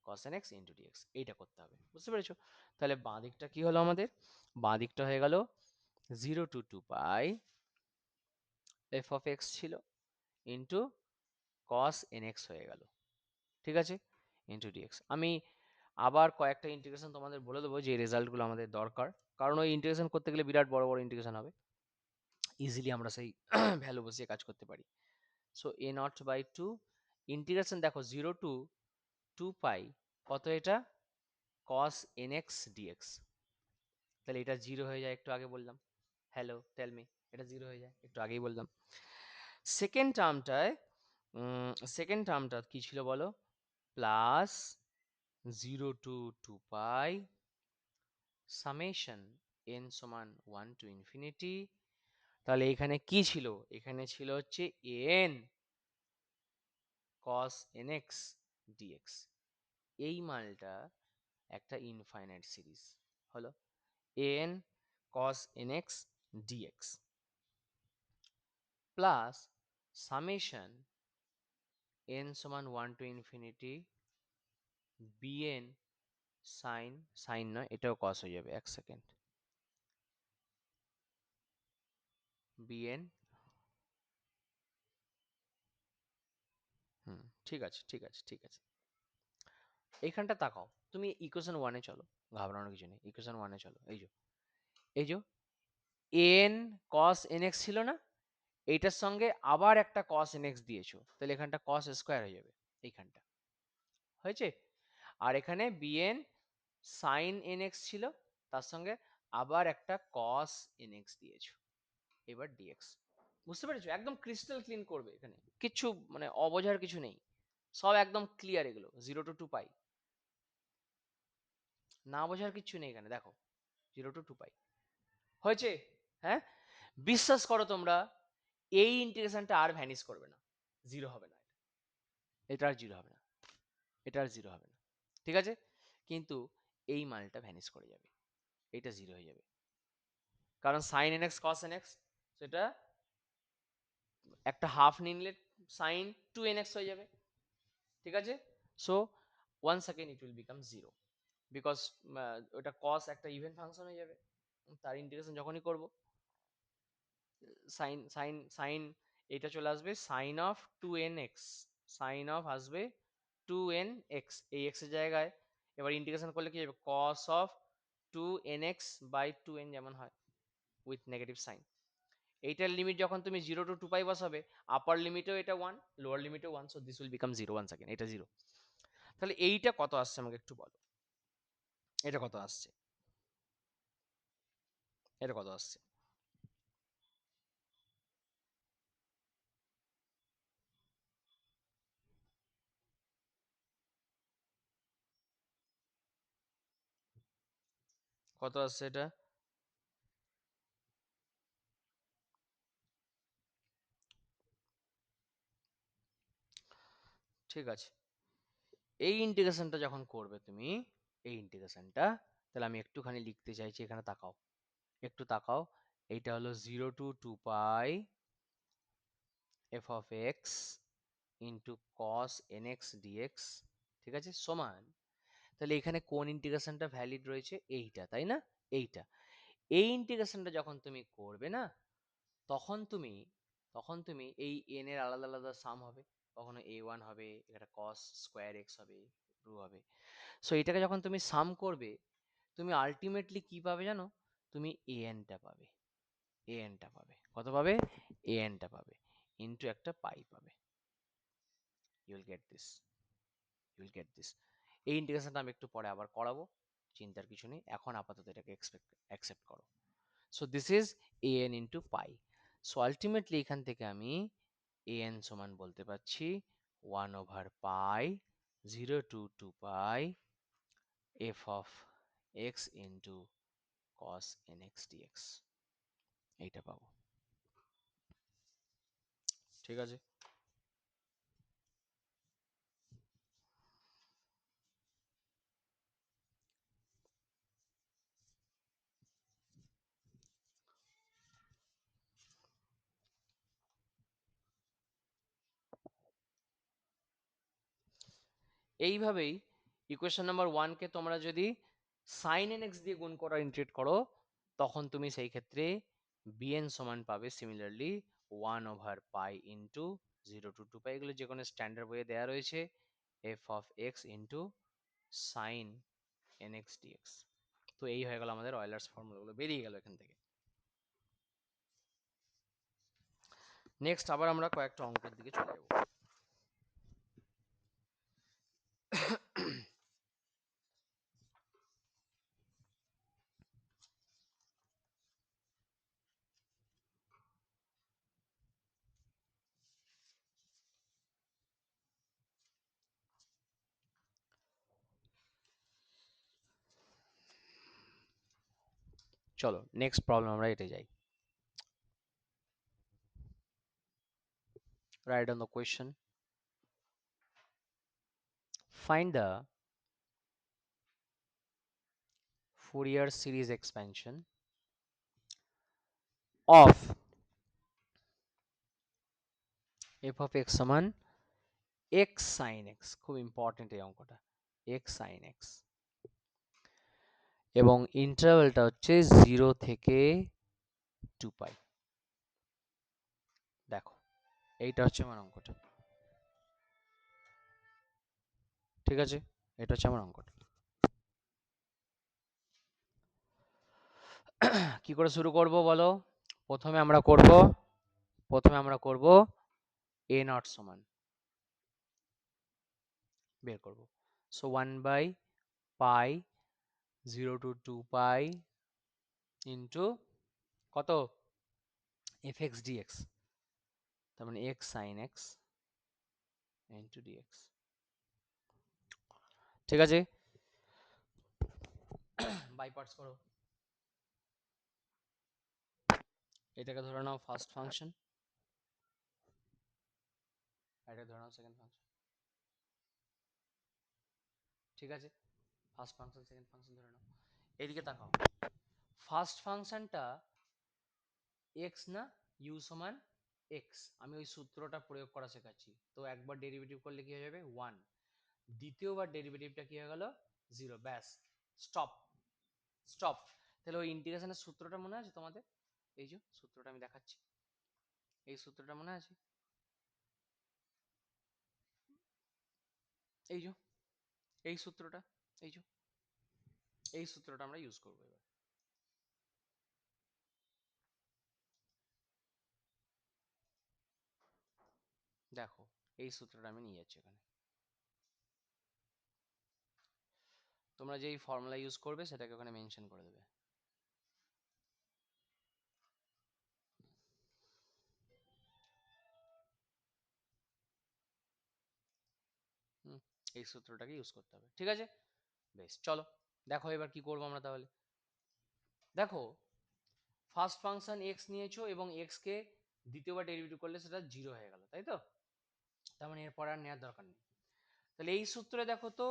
cos nx into dx, এইটা করতে হবে, বুঝতে পেরেছো? তাহলে বাঁ দিকটা কি হলো আমাদের, বাঁ দিকটা হয়ে গেল 0 to 2 pi f of x ছিল, ইন্টু কস nx হয়ে গেল, ঠিক আছে, ইন্টু ডিএক্স। আমি আবার কয়েকটা ইন্টিগ্রেশন তোমাদের বলে দেবো যে রেজাল্টগুলো আমাদের দরকার, কারণ ওই ইন্টিগ্রেশন করতে গেলে বিরাট বড় বড় ইন্টিগ্রেশন হবে, ইজিলি আমরা সেই ভ্যালু বসিয়ে কাজ করতে পারি। So a nought by two integration দেখো 0 to 2 পাই, কত এটা, cos nx dx, তাহলে এটা জিরো হয়ে যায়, একটু আগে বললাম, হ্যালো টেল মি, এটা জিরো হয়ে যায়, একটু আগেই বললাম। সেকেন্ড টার্মটায় সেকেন্ড টার্মটা কি ছিল বলো, plus 0 to 2 pi summation n সমান 1 to ∞, তাহলে এখানে কি ছিল, এখানে ছিল হচ্ছে an cos nx dx, এই মালটা একটা ইনফাইনাইট সিরিজ হলো an cos nx dx plus summation n সমান 1 to bn সাইন নয়, এটাও cos হয়ে যাবে, এক সেকেন্ড, bn, ঠিক আছে ঠিক আছে ঠিক আছে, এইখানটা তাকাও তুমি, ইকুয়েশন ওয়ানে চলো, ঘাবড়ানোর কিছু নেই, ইকুয়েশন ওয়ানে চলো, এই যে an cos nx ছিল না, এইটার সঙ্গে আবার একটা cos nx দিয়েছো, তাহলে এখানটা cos স্কোয়ার হয়ে যাবে, এইখানটা হয়েছে, আর এখানে bn sin nx ছিল, তার সঙ্গে আবার একটা cos nx দিয়েছো, এবার dx, বুঝতে পেরেছো, একদম ক্রিস্টাল ক্লিন করবে, এখানে কিছু মানে অবোঝার কিছু নেই, সব একদম ক্লিয়ার, এগুলো 0 to 2 পাই, না বোঝার কিছু নেই এখানে, দেখো 0 to 2 পাই হয়েছে, হ্যাঁ, বিশ্বাস করো তোমরা, এই ইন্টিগ্রেশনটা আর ভ্যানিশ করবে না, জিরো হবে না, এটা আর জিরো হবে না, এটা আর জিরো হবে না, ঠিক আছে, কিন্তু এই মানটা ভ্যানিশ করে যাবে, এটা জিরো হয়ে যাবে, কারণ সাইন এন এক্স কস এন এক্স, সেটা একটা হাফ নিলে সাইন 2nx হয়ে যাবে, ঠিক আছে, so one second it will become zero, because ওটা কস একটা ইভেন ফাংশন হয়ে যাবে, তার ইন্টিগ্রেশন যখনই করব, সাইন সাইন সাইন এটা চলে আসবে sign of 2nx, sign of আসবে 2nx, এই x এর জায়গায় এবার ইন্টিগ্রেশন করলে কি হবে, cos of 2nx by 2n যেমন হয় উইথ নেগেটিভ সাইন, এইটার লিমিট যখন তুমি 0 to 2 পাই বসাবে, আপার লিমিটেও এটা 1, লোয়ার লিমিটেও 1, so this will become zero, one second, এটা জিরো, তাহলে এইটা কত আসছে আমাকে একটু বলো, এটা কত আসছে, এটা কত আসছে, কত আসছে এটা, ঠিক আছে, এই ইন্টিগ্রেশনটা যখন করবে তুমি, এই ইন্টিগ্রেশনটা, তাহলে আমি একটুখানি লিখতে চাইছি, এখানে তাকাও, একটু তাকাও, এইটা হলো 0 to 2 pi f of x into cos n x dx, ঠিক আছে, সমান, তাহলে এখানে কোন ইন্টিগ্রেশনটা ভ্যালিড রয়েছে, এইটা, তাই না, এইটা, এই ইন্টিগ্রেশনটা যখন তুমি করবে না, তখন তুমি তখন তুমি এই এন এর আলাদা আলাদা সাম হবে, কখনো a1 হবে, এটা cos স্কোয়ার এক্স হবে, টু হবে, সো এটাকে যখন তুমি সাম করবে, তুমি আলটিমেটলি কি পাবে জানো, তুমি an-টা পাবে, an-টা পাবে, কত পাবে, an-টা পাবে, ইন্টু একটা পাই পাবে, you will get this, you will get this, এই ইন্টিগ্রেশনটা আমি একটু পরে আবার করাবো, চিন্তার কিছু নেই, এখন আপাতত এটাকে অ্যাকসেপ্ট করো, so this is an into pi, so ultimately এখান থেকে আমি an সমান বলতে পারছি 1/পাই 0 to 2 pi f of x into cos nx dx, এইটা পাবো, ঠিক আছে, এইভাবেই ইকুয়েশন নাম্বার ওয়ানকে তোমরা যদি সাইন এন এক্স দিয়ে গুণ করা ইন্টিগ্রেট করো, তখন তুমি সেই ক্ষেত্রে bn সমান পাবে সিমিলারলি 1/পাই ইন্টু 0 to 2 পাই, এগুলো যে কোনো স্ট্যান্ডার্ড বইয়ে দেওয়া রয়েছে, f of x into sine n x dx. তো এই হয়ে গেল আমাদের অয়েলার্স ফর্মুলাগুলো বেরিয়ে গেল এখান থেকে। নেক্সট আবার আমরা কয়েকটা অঙ্কের দিকে চলে যাব। চলো নেক্সট প্রবলেম আমরা এটে যাই। Write down the question. Find the Fourier series expansion of f of x সমান x sin x, খুব ইম্পর্টেন্ট এই অঙ্কটা, x sin x, এবং ইন্টারভ্যালটা হচ্ছে 0 থেকে 2 পাই। দেখো এইটা হচ্ছে আমার অঙ্কটা, ঠিক আছে, এটা হচ্ছে আমার অঙ্কটা। কি করে শুরু করব বলো? প্রথমে আমরা করব a নট সমান বের করব। সো 1 by pi 0 to 2 pi into কত, এফ এক্স ডিএক্স, তার মানে x sine x into dx. ঠিক আছে, বাই পার্টস করো। এটাকে ধরে নাও ফার্স্ট ফাংশন, এটাকে ধরে নাও সেকেন্ড ফাংশন। ঠিক আছে, ফার্স্ট ফাংশন সেকেন্ড ফাংশন ধরে নাও। এদিকে তাকাও, ফার্স্ট ফাংশনটা এক্স না, ইউ সমান এক্স, আমি ওই সূত্রটা প্রয়োগ করা শেখাচ্ছি। তো একবার ডেরিভেটিভ করলে কি হয়ে যাবে 1, দ্বিতীয়বার ডেরিভেটিভটা কি হয়ে গেল 0, ব্যাস, স্টপ স্টপ। তাহলে ওই ইন্টিগ্রেশনের সূত্রটা মনে আছে তোমাদের? এই যে সূত্রটা আমি দেখাচ্ছি, এই সূত্রটা মনে আছে? এই যে এই সূত্রটা, এই যে এই সূত্রটা আমরা ইউজ করবো এবার। দেখো এই সূত্রটা আমি নিয়ে যাচ্ছি এখানে, তোমরা যেই ফর্মুলা ইউজ করবে সেটাকে ওখানে মেনশন করে দেবে। এই সূত্রটাকে ইউজ করতে হবে, ঠিক আছে, বেশ। চলো দেখো এবার কি করবো আমরা তাহলে। দেখো ফার্স্ট ফাংশন এক্স নিয়েছো এবং এক্স কে দ্বিতীয়বার ডেরিভেটিভ করলে সেটা 0 হয়ে গেল, তাই তো? তার মানে এরপর আর নেওয়ার দরকার নেই। তাহলে এই সূত্রে দেখো তো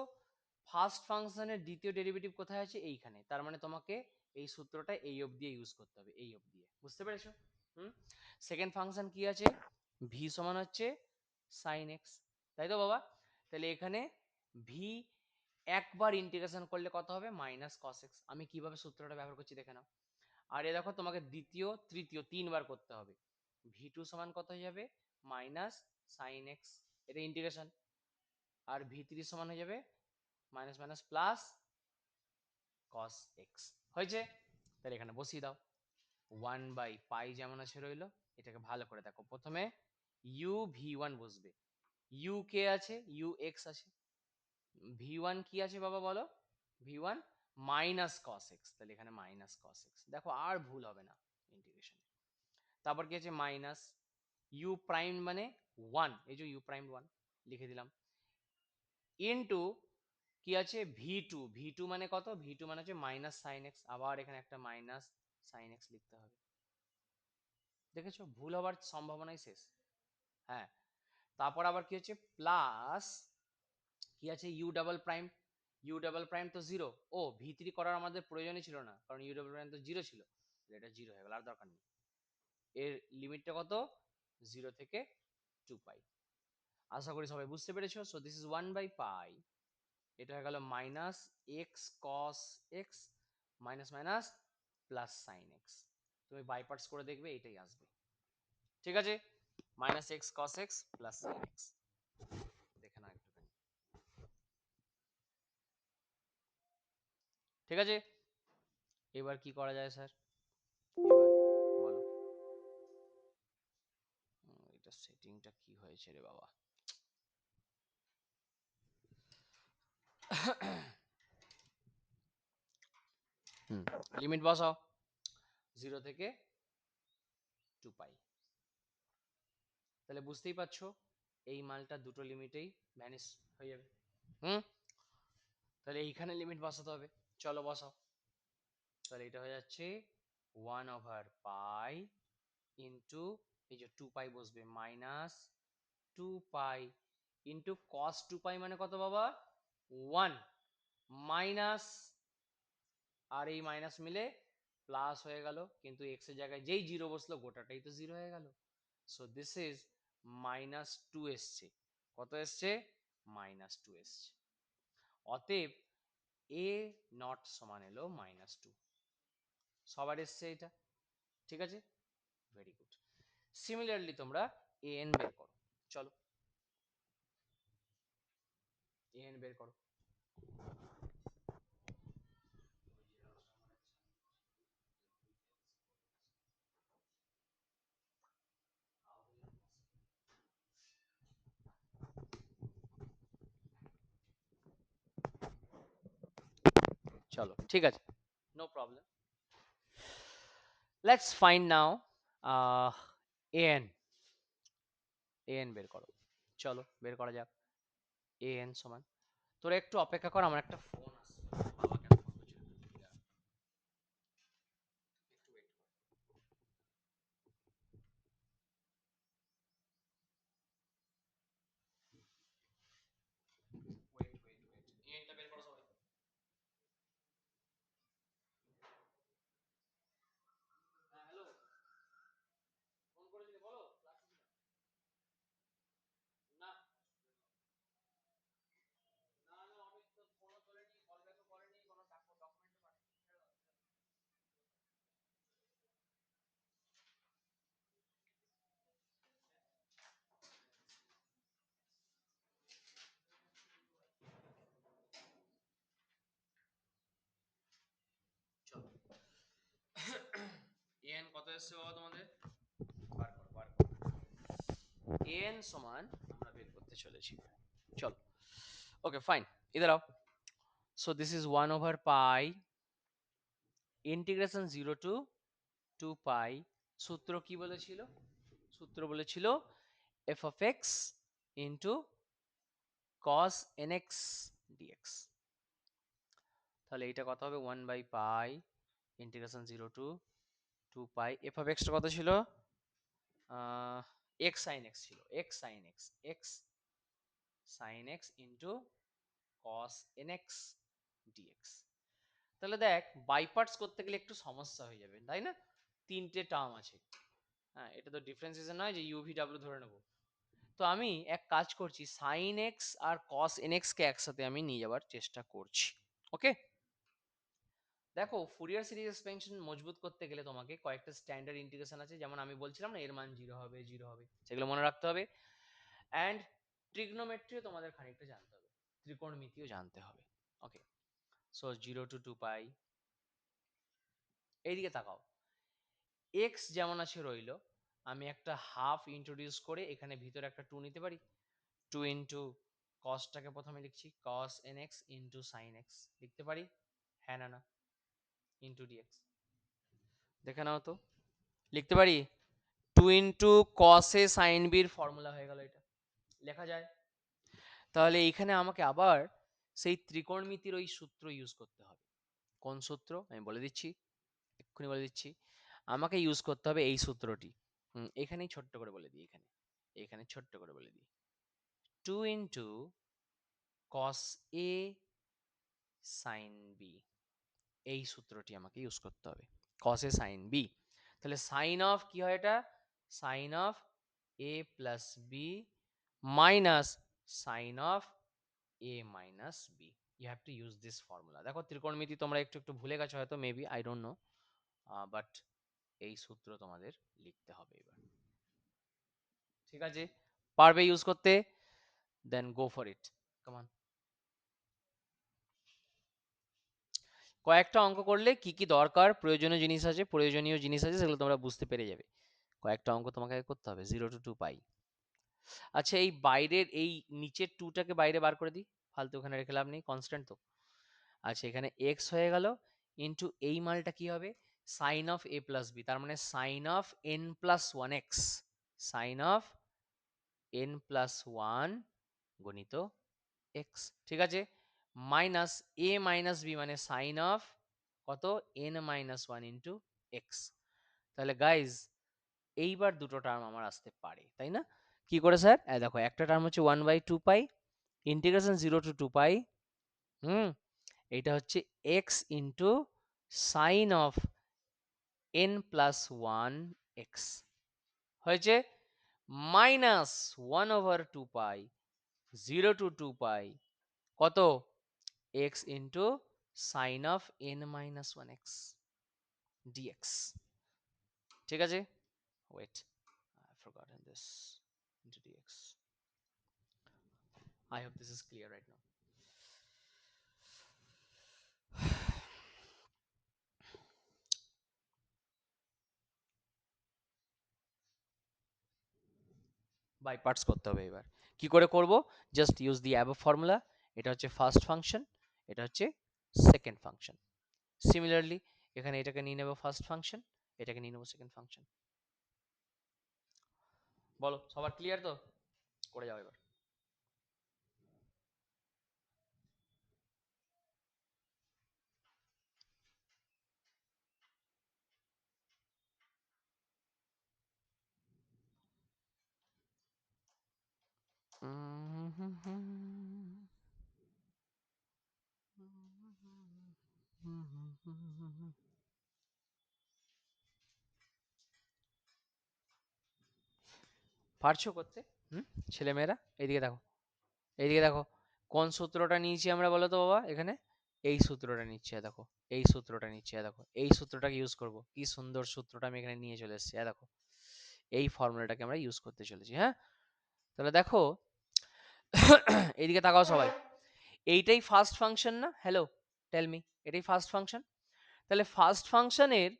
ফার্স্ট ফাংশনের দ্বিতীয় ডেরিভেটিভ কোথায় আছে, এইখানে। তার মানে তোমাকে এই সূত্রটা এই অবধি ইউজ করতে হবে, এই অবধি, বুঝতে পেরেছো? সেকেন্ড ফাংশন কি আছে, ভি সমান হচ্ছে সাইন এক্স, তাই তো বাবা? তাহলে এখানে ভি একবার ইন্টিগ্রেশন করলে কত হবে, মাইনাস কস এক্স। আমি কিভাবে সূত্রটা ব্যবহার করছি দেখে নাও। আর এ দেখো তোমাকে দ্বিতীয় তৃতীয় তিনবার করতে হবে। ভি টু সমান কত হয়ে যাবে, মাইনাস সাইন এক্স, এটা ইন্টিগ্রেশন। আর ভি থ্রি সমান হয়ে যাবে minus minus plus cos x. হয়েছে? তাহলে এখানে বসিয়ে দাও, 1/পাই যেমন আছে রইলো। এটাকে ভালো করে দেখো, প্রথমে ইউ ভি ওয়ান বসবে, ইউ কে আছে, ইউ এক্স আছে, ভি ওয়ান কি আছে বাবা বলো, V one minus cos x, তাহলে এখানে মাইনাস কস এক্স। দেখো আর ভুল হবে না ইন্টিগ্রেশন। তারপর কি আছে, মাইনাস ইউ প্রাইম মানে 1, এই যে ইউ প্রাইম 1 লিখে দিলাম, ইনটু কি আছে ভি টু, ভি টু মানে কত, ভি টু মানে হচ্ছে মাইনাস সাইন এক্স, আবার এখানে একটা মাইনাস সাইন এক্স লিখতে হবে। দেখেছো ভুল হবার সম্ভাবনাই শেষ। হ্যাঁ, তারপর আবার কি হচ্ছে প্লাস কি আছে U double prime, U double prime তো 0, ও ভি থ্রি করার আমাদের প্রয়োজনই ছিল না, কারণ ইউ ডাবল প্রাইম তো 0 ছিল, এটা 0 হয়ে গেল, আর দরকার নেই। এর লিমিটটা কত, 0 থেকে 2 পাই। আশা করি সবাই বুঝতে পেরেছো। সো দিস ইজ 1/পাই, এটা হয়ে গেল minus x cos x minus minus plus sine x. তুমি বাই পার্টস করে দেখবে এটাই আসবে, ঠিক আছে। Minus x cos x plus sine x. দেখে না একটুখানি, ঠিক আছে। এবার কি করা যায় স্যার, এবার বলো। এটা সেটিংটা কি হয়েছে রে বাবা। লিমিট বসাও 0 থেকে 2 পাই। তাহলে বুঝতেই পারছো এই মালটা দুটো লিমিটেই ভ্যানিশ হয়ে যাবে। হুম, তাহলে এইখানে লিমিট বসাতে হবে, চলো বসাও। তাহলে এটা হয়ে যাচ্ছে 1/পাই ইন্টু, এই যে 2 পাই বসবে, মাইনাস 2 পাই ইন্টু কস 2 পাই মানে কত বাবা, 1, মাইনাস, আর এই মাইনাস মিলে প্লাস হয়ে গেল, কিন্তু এক্স এর জায়গায় যেই জিরো বসলো গোটাটাই তো জিরো হয়ে গেল। সো দিস ইজ -2 এসছে, কত এসছে, -2 এসছে। অতএব এ নট সমান এলো -2, সবার এসছে এটা, ঠিক আছে, ভেরি গুড। সিমিলারলি তোমরা এ এন বের করো, চলো এ এন বের করো। চলো ঠিক আছে, no problem. Let's find now n, n বের করো, চলো বের করা যাক। এন সমান, তোরা একটু অপেক্ষা কর, আমার একটা ফোন আসছে, বাবা কেন ফোন করছিল, একটু ওয়েট কর, ওয়েট, এনটা বের করো সবাই। হ্যাঁ হ্যালো, ফোন করেছিলে বলো, ক্লাস না, না না অমিত তো ফোনও তোলেনি, কল ব্যাকও করেনি, কোনো ডকুমেন্টও পাঠায়নি। চলো এন কত এসছে বাবা তোমাদের, বার করো বার করো। এন সমান আমরা বের করতে চলেছি, চলো ওকে ফাইন, ইধার আও। সো দিস ইজ 1/পাই ইন্টিগ্রেশন 0 টু 2 পাই। সূত্র কি বলেছিল, সূত্র বলেছিল f of x into cos n x d x. তাহলে এইটা কত হবে, 1/পাই integration 0 to 2 pi, f of এক্সটা কত ছিল, এক্স সাইন এক্স ছিল, x sine x, x sine x into cos n x d x. তাহলে দেখ বাই পার্টস করতে গেলে একটু সমস্যা হয়ে যাবে তাই না, তিনটে টার্ম আছে। হ্যাঁ এটা তো ডিফারেন্সিয়েশন নয় যে ইউভি ডাব্লিউ ধরে নেবো। তো আমি এক কাজ করছি, সাইন এক্স আর কস এন এক্স কে একসাথে আমি নিয়ে যাওয়ার চেষ্টা করছি, ওকে। দেখো ফুরিয়ার সিরিজ এক্সপেনশন মজবুত করতে গেলে তোমাকে কয়েকটা স্ট্যান্ডার্ড ইন্টিগ্রেশন আছে, যেমন আমি বলছিলাম না এর মান জিরো হবে, জিরো হবে, সেগুলো মনে রাখতে হবে। অ্যান্ড ট্রিগনোমেট্রিও তোমাদের খানিকটা জানতে হবে, ত্রিকোণমিতিও জানতে হবে, ওকে। সো 0 to 2 পাই, এইদিকে তাকাও, এক্স যেমন আছে রইলো, আমি একটা হাফ ইন্ট্রোডিউস করে এখানে ভিতরে একটা 2 নিতে পারি, 2 ইন্টু কসটাকে প্রথমে লিখছি, cos n x into sine x লিখতে পারি, হ্যাঁ না না, ইন্টু ডিএক্স, দেখে নাও তো, লিখতে পারি, 2 ইন্টু কস এ সাইন বির ফর্মুলা হয়ে গেল, এটা লেখা যায়। তাহলে এইখানে আমাকে আবার সেই ত্রিকোণমিতির ওই সূত্র ইউজ করতে হবে। কোন সূত্র আমি বলে দিচ্ছি, এক্ষুনি বলে দিচ্ছি। আমাকে ইউজ করতে হবে এই সূত্রটি, এখানেই ছোট্ট করে বলে দিই, এখানে এখানে ছোট্ট করে বলে দিই, 2 into cos a sine b, এই সূত্রটি আমাকে ইউজ করতে হবে, কস এ সাইন বি। তাহলে সাইন অফ কি হয় এটা, sine of A plus b minus sine of A minus b, you have to use this formula. দেখো ত্রিকোণমিতি তোমরা একটু একটু ভুলে গেছো হয়তো, maybe, I don't know, but এই সূত্র তোমাদের লিখতে হবে এবার, ঠিক আছে, পারবে ইউজ করতে? Then go for it, come on. কয়েকটা অঙ্ক করলে কি কি দরকার, প্রয়োজনীয় জিনিস আছে সেগুলো তোমরা বুঝতে পেরে যাবে। কয়েকটা অঙ্ক তোমাকে করতে হবে, 0 to 2 পাই। আচ্ছা, এই বাইরের এই নিচের টুটাকে বাইরে বার করে দিই, ফালতু ওখানে রেখে লাভ নেই, কনস্ট্যান্ট তো। আচ্ছা, এখানে এক্স হয়ে গেল, ইন্টু এই মালটা কি হবে, sine of A plus b, তার মানে sine of n+1 x, sine of n+1 গণিত এক্স, ঠিক আছে, মাইনাস এ মাইনাস বি মানে সাইন অফ কত, n-1 ইন্টু এক্স। তাহলে গাইজ এইবার দুটো টার্ম আমার আসতে পারে, তাই না? কি করে স্যার? দেখো, একটা টার্ম হচ্ছে 1/2 পাই ইন্টিগ্রেশন 0 to 2 পাই, এইটা হচ্ছে x into sine of n+1 x হয়েছে, মাইনাস 1/2 পাই 0 to 2 পাই কত, x into sine of n-1 x dx। ঠিক আছে, wait, I forgotten this into dx. I hope this is clear right now. By parts করতে হবে এবার। কি করে করব? Just use the above formula. এটা হচ্ছে ফার্স্ট ফাংশন, এটা হচ্ছে সেকেন্ড ফাংশন। সিমিলারলি এখানে এটাকে নিয়ে নেব ফার্স্ট ফাংশন, এটাকে নিয়ে নেব সেকেন্ড ফাংশন। বলো, সবার ক্লিয়ার তো? করে যাও এবার। পারছো করতে? ছেলেমেয়েরা এইদিকে দেখো, এইদিকে দেখো, কোন সূত্রটা নিয়েছি আমরা বলো তো বাবা? এখানে এই সূত্রটা নিচ্ছি, দেখো এই সূত্রটা নিচ্ছি, দেখো এই সূত্রটাকে ইউজ করব। কি সুন্দর সূত্রটা আমি এখানে নিয়ে চলে এসেছি, দেখো এই ফর্মুলাটাকে আমরা ইউজ করতে চলেছি। হ্যাঁ, তাহলে দেখো এইদিকে তাকাও সবাই, এইটাই ফার্স্ট ফাংশন না? হ্যালো, টেল মি, এটাই ফার্স্ট ফাংশন। তাহলে ফার্স্ট ফাংশনের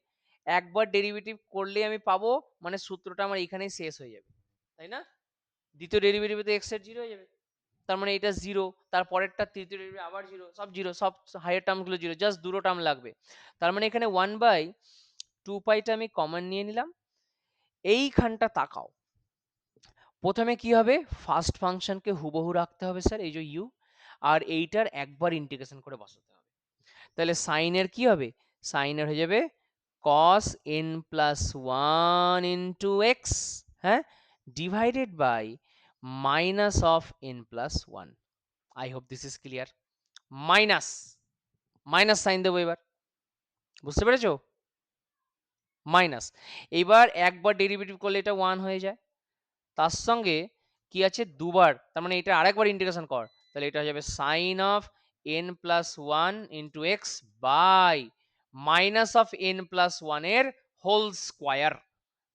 একবার ডেরিভেটিভ করলে আমি পাবো, মানে সূত্রটা আমার এখানেই শেষ হয়ে যাবে, তাই না? দ্বিতীয় ডেরিভেটিভে তো এক্স এর জিরো হয়ে যাবে, তার মানে এটা জিরো, তার পরেরটা তৃতীয় ডেরিভেটিভ আবার জিরো, সব হায়ার টার্মগুলো জিরো, জাস্ট দুটো টার্ম লাগবে। তার মানে এখানে 1/2 পাইটা আমি কমন নিয়ে নিলাম। এইখানটা তাকাও, প্রথমে কি হবে, ফার্স্ট ফাংশনকে হুবহু রাখতে হবে স্যার, এই যে ইউ, আর এইটার একবার ইন্টিগ্রেশন করে বসাতে হবে। তাহলে সাইনের কি হবে, সাইনের হয়ে যাবে cos n+1 ইন্টু এক্স, হ্যাঁ, divided by minus of n+1। I hope this is clear. Minus minus sine দেবো এবার, বুঝতে পেরেছো? মাইনাস, এবার একবার ডেরিভেটিভ করলে এটা 1 হয়ে যায়, তার সঙ্গে কি আছে, দুবার, তার মানে এটা আরেকবার ইন্টিগ্রেশন কর, তাহলে এটা হয়ে যাবে sine of n+1 into x by minus of n+1 এর হোল স্কোয়ার,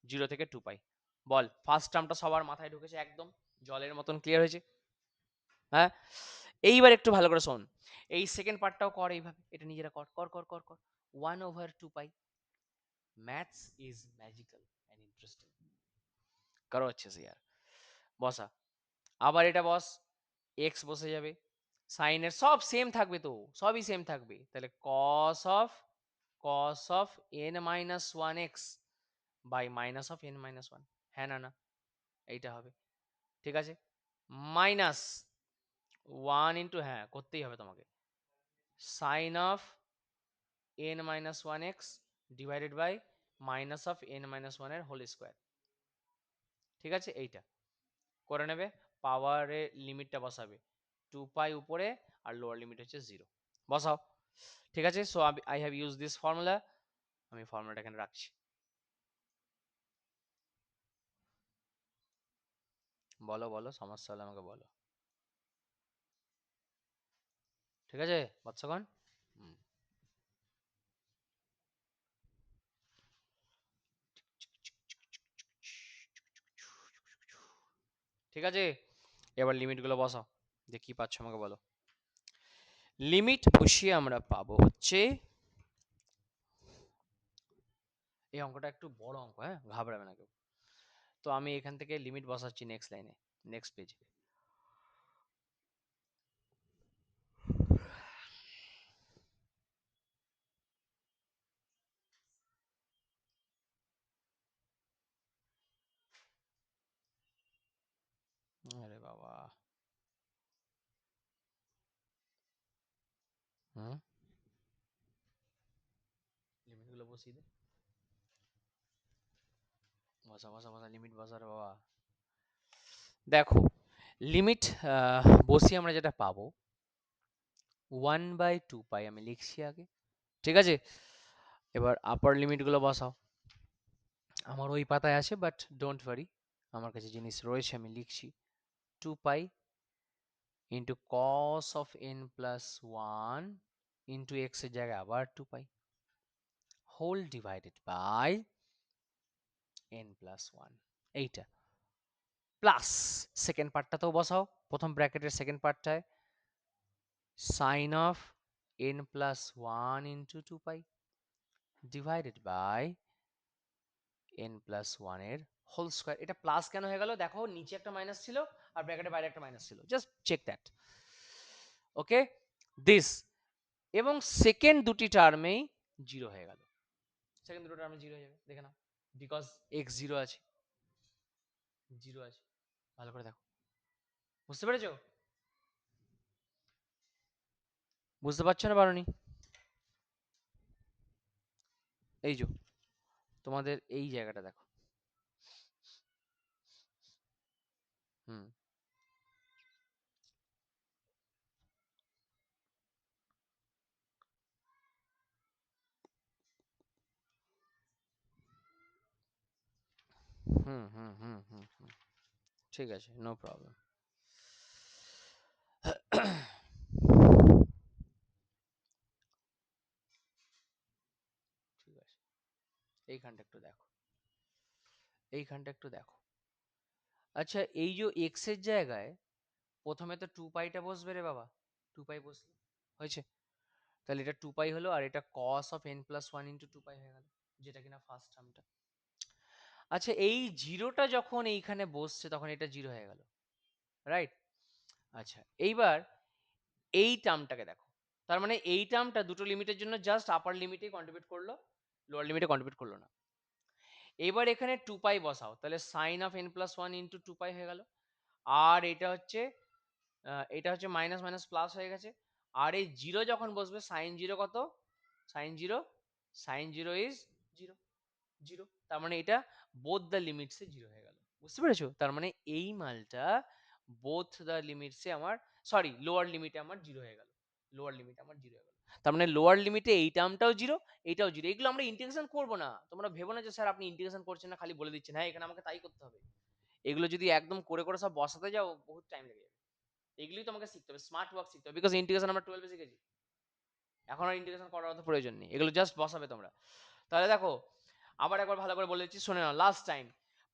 0 থেকে 2 পাই। বল, ফার্স্ট টার্মটা সবার মাথায় ঢুকেছে, একদম জলের মতন ক্লিয়ার হয়েছে? হ্যাঁ, এইবার একটু ভালো করে শোন, এই সেকেন্ড পার্টটাও কর এইভাবে, এটা নিজেরা কর কর কর কর কর 1/2 pi. Maths is magical and interesting. কারো হচ্ছে ইয়ার, বসা, আবার এটা বস, এক্স বসে যাবে, সাইনের সব সেম থাকবে তো, সবই সেম থাকবে, তাহলে cos of n-1 x by minus of n-1, হ্যাঁ না না, এইটা হবে, ঠিক আছে, মাইনাস 1 ইন্টু, হ্যাঁ করতেই হবে তোমাকে, sine of n-1 x divided by minus of n-1 এর হোল স্কোয়ার, ঠিক আছে, এইটা করে নেবে, পাওয়ারের লিমিটটা বসাবে, 2 পাই উপরে আর লোয়ার লিমিট হচ্ছে 0, বসাও, ঠিক আছে। So I have use this formula, আমি ফর্মুলাটা এখানে রাখছি। বলো বলো, সমস্যা হলে আমাকে বলো, ঠিক আছে বাচ্চাগণ? ঠিক আছে, এবার লিমিটগুলো বসাও, যে কি পাচ্ছ আমাকে বলো। লিমিট বসিয়ে আমরা পাবো হচ্ছে, এই অঙ্কটা একটু বড় অঙ্ক, হ্যাঁ ঘাবড়াবে না কেউ। তো আমি এখান থেকে লিমিট বসাচ্ছি নেক্সট লাইনে, নেক্সট পেজে। আরে বাবা, হুম, লিমিটগুলো বসিয়ে দে, বসা বসা বসা, লিমিট বসা রে বাবা। দেখো লিমিট বসিয়ে আমরা যেটা পাবো 1/2 পাই, আমি লিখছি আগে, ঠিক আছে। এবার আপার লিমিটগুলো বসাও, আমার ওই পাতায় আছে, বাট ডোন্ট ওয়ারি, আমার কাছে জিনিস রয়েছে, আমি লিখছি। 2 pi into cos of n plus one into x এর জায়গায় আবার 2 pi, whole divided by n plus one, এইটা প্লাস সেকেন্ড পার্টটাতেও বসাও, প্রথম ব্র্যাকেটের সেকেন্ড পার্টটায় sine of n plus one into 2 pi divided by n plus one এর হোল স্কোয়ার। এটা প্লাস কেন হয়ে গেল দেখো, নিচে একটা মাইনাস ছিল আর ব্র্যাকেটের বাইরে একটা মাইনাস ছিল, just check that, okay this. এবং সেকেন্ড দুটি টার্মেই জিরো হয়ে গেল, সেকেন্ড দুটো টার্মে জিরো হয়ে যাবে, দেখে নাও, বিকজ এক্স জিরো আছে, জিরো আছে, ভালো করে দেখো, বুঝতে পেরেছো? বুঝতে পারছো না পারোনি? এই যে তোমাদের এই জায়গাটা দেখো, হুম হুম হুম হুম হুম হুম, ঠিক আছে, নো প্রবলেম। ঠিক আছে, এইখানটা একটু দেখো, এইখানটা একটু দেখো। আচ্ছা, এই যে এক্স এর জায়গায় প্রথমে তো 2 পাইটা বসবে রে বাবা, 2 পাই বসলো, হয়েছে, তাহলে এটা 2 পাই হলো, আর এটা কস of n plus one into 2 pi হয়ে গেল, যেটা কিনা ফার্স্ট টার্মটা। আচ্ছা, এই জিরোটা যখন এইখানে বসছে তখন এটা জিরো হয়ে গেল, রাইট? আচ্ছা, এইবার এই টার্মটাকে দেখো, তার মানে এই টার্মটা দুটো লিমিটের জন্য জাস্ট আপার লিমিটে কন্ট্রিবিউট করলো, লোয়ার লিমিটে কন্ট্রিবিউট করলো না। এবার এখানে 2 পাই বসাও, তাহলে sine of n plus one into 2 pi হয়ে গেল, আর এটা হচ্ছে মাইনাস মাইনাস প্লাস হয়ে গেছে, আর এই জিরো যখন বসবে সাইন জিরো কত, sine zero, sine zero is zero, zero, তার মানে এটা বোথ দ্য লিমিটসে জিরো হয়ে গেল, বুঝতে পেরেছো? তার মানে এই মালটা বোথ দ্য লিমিটসে আমার, সরি লোয়ার লিমিটে আমার জিরো হয়ে গেল, লোয়ার লিমিটে আমার জিরো হয়ে গেল, তার মানে লোয়ার লিমিটে এই টার্মটাও জিরো, এইটাও জিরো। এগুলো আমরা ইন্টিগ্রেশন করবো না, তোমরা ভেবো না যে স্যার আপনি ইন্টিগ্রেশন করছেন না, খালি বলে দিচ্ছেন, হ্যাঁ এখানে আমাকে তাই করতে হবে। এগুলো যদি একদম করে করে সব বসাতে যাও বহুত টাইম লেগে যাবে, এগুলোই তোমাকে শিখতে হবে, স্মার্ট ওয়ার্ক শিখতে হবে, বিকজ ইন্টিগ্রেশন আমরা 12 শিখেছি, এখন আর ইন্টিগ্রেশন করার অত প্রয়োজন নেই, এগুলো জাস্ট বসাবে তোমরা। তাহলে দেখো, আবার একবার ভালো করে বলে দিচ্ছি, শুনে নাও লাস্ট টাইম।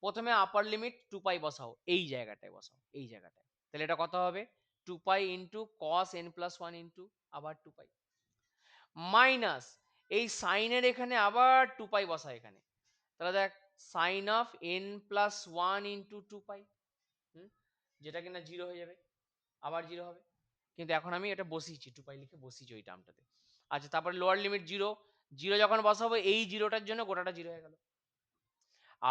প্রথমে আপার লিমিট 2 পাই বসাও, এই জায়গাটায় বসাও, এই জায়গাটায়, তাহলে এটা কত হবে, 2 পাই ইন্টু কস n প্লাস ওয়ান ইন্টু আবার 2 পাই, মাইনাস এই সাইনের এখানে আবার 2 পাই বসা এখানে, তাহলে দেখ sine of n plus one into 2 pi, যেটা কিনা জিরো হয়ে যাবে, আবার জিরো হবে, কিন্তু এখন আমি এটা বসিয়েছি, 2 পাই লিখে বসিয়েছি ওই টার্মটাতে। আচ্ছা, তারপরে লোয়ার লিমিট জিরো, জিরো যখন বসাবো এই জিরোটার জন্য গোটাটা জিরো হয়ে গেল,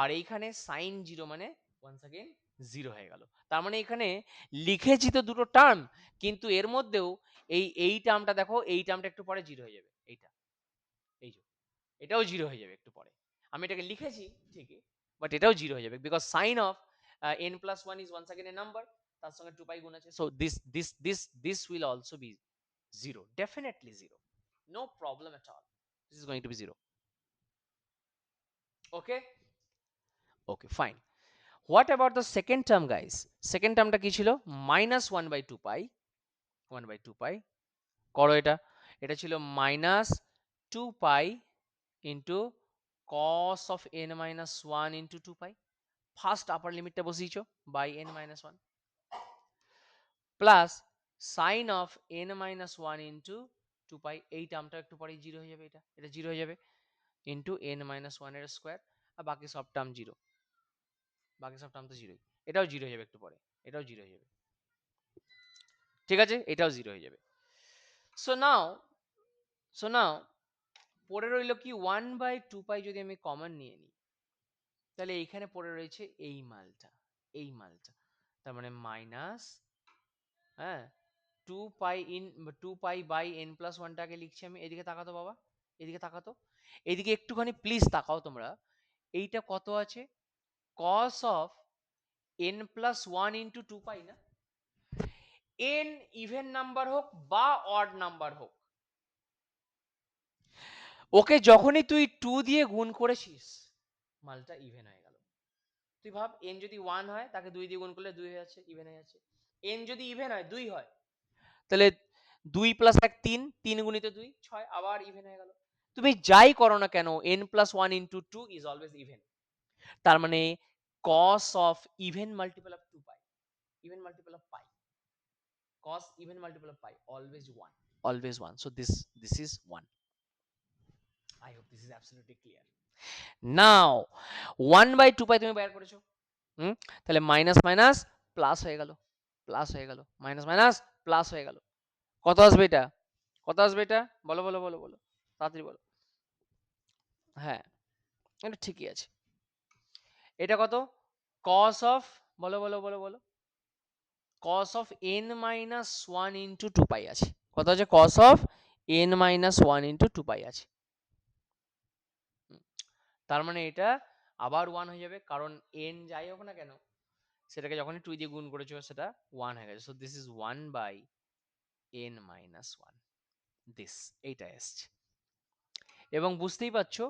আর এইখানে সাইন জিরো মানে ওয়ান্স अगेन জিরো হয়ে গেল। তার মানে এখানে লিখেছি তো দুটো টার্ম, কিন্তু এর মধ্যেও এই টার্মটা দেখো, এই টার্মটা একটু পরে জিরো হয়ে যাবে, এইটা, এই যে এটাও জিরো হয়ে যাবে একটু পরে, আমি এটাকে লিখেছি ঠিকই, বাট এটাও জিরো হয়ে যাবে, because sine of n plus one is once again a number, তার সঙ্গে 2 পাই গুণ আছে, so this will also be zero, definitely zero, no problem at all, this is going to be zero, okay, okay fine. What about the second term guys? Second টার্মটা কি ছিল? Minus 1/2 পাই, 1/2 পাই, করো এটা, এটা ছিল minus 2 pi into cos of n minus one into 2 pi, first upper লিমিটটা বসিয়েছো by n minus one plus sine of n minus one into two pi, এই টার্মটা একটু পরেই জিরো হয়ে যাবে, এটা জিরো হয়ে যাবে, ইন্টু n মাইনাস ওয়ানের স্কোয়ার, আর বাকি সব টার্ম জিরো, বাকি সব টার্ম তো জিরোই, এটাও জিরো হয়ে যাবে একটু পরে, এটাও জিরো হয়ে যাবে, ঠিক আছে, এটাও জিরো হয়ে যাবে। সো নাও পড়ে রইল কি 1/2 পাই যদি আমি কমন নিয়ে নিই, তাহলে এইখানে পড়ে রয়েছে এই মালটা, এই মালটা, তার মানে মাইনাস, হ্যাঁ, 2 পাই বাই n+1টাকে লিখছি আমি, এদিকে তাকাতো বাবা, এদিকে তাকাতো, এদিকে একটুখানি প্লিজ তাকাও তোমরা, এইটা কত আছে, cos অফ n+1 ইন্টু 2 পাই না, n ইভেন নাম্বার হোক বা অড নাম্বার হোক, ওকে যখনই তুই 2 দিয়ে গুণ করেছিস মালটা ইভেন হয়ে গেল। তুই ভাব n যদি 1 হয় তাকে 2 দিয়ে গুণ করলে 2 হয়ে যাচ্ছে, ইভেন হয়ে যাচ্ছে। n যদি ইভেন হয় 2 হয়, তাহলে 2 প্লাস 1 3, 3 গুণিত 2 6, আবার ইভেন হয়ে গেল। তুমি যাই করো না কেন n+1 into 2 is always even, তার মানে cos of even multiple of 2 pi, even multiple of pi, cos even multiple of pi always 1, always 1, so this is 1. I hope this is absolutely clear. Now 1/2 পাই তুমি বের করেছো, তাহলে minus minus plus হয়ে গেল, plus হয়ে গেল, minus minus plus হয়ে গেল, কত আসবে এটা, কত আসবে এটা, বলো বলো বলো বলো, তাড়াতাড়ি বলো, হ্যাঁ এটা ঠিকই আছে, এটা কত, cos অফ, বলো বলো বলো বলো, cos অফ n-1 ইন্টু 2 পাই আছে, কত আছে, cos অফ n-1 ইন্টু 2 পাই আছে, তার মানে এটা আবার 1 হয়ে যাবে, কারণ n যাই হোক না কেন সেটাকে যখনই 2 দিয়ে গুণ করেছো সেটা 1 হয়ে গেছে, so this is 1/n-1, this এইটা এসছে, এবং বুঝতেই পারছো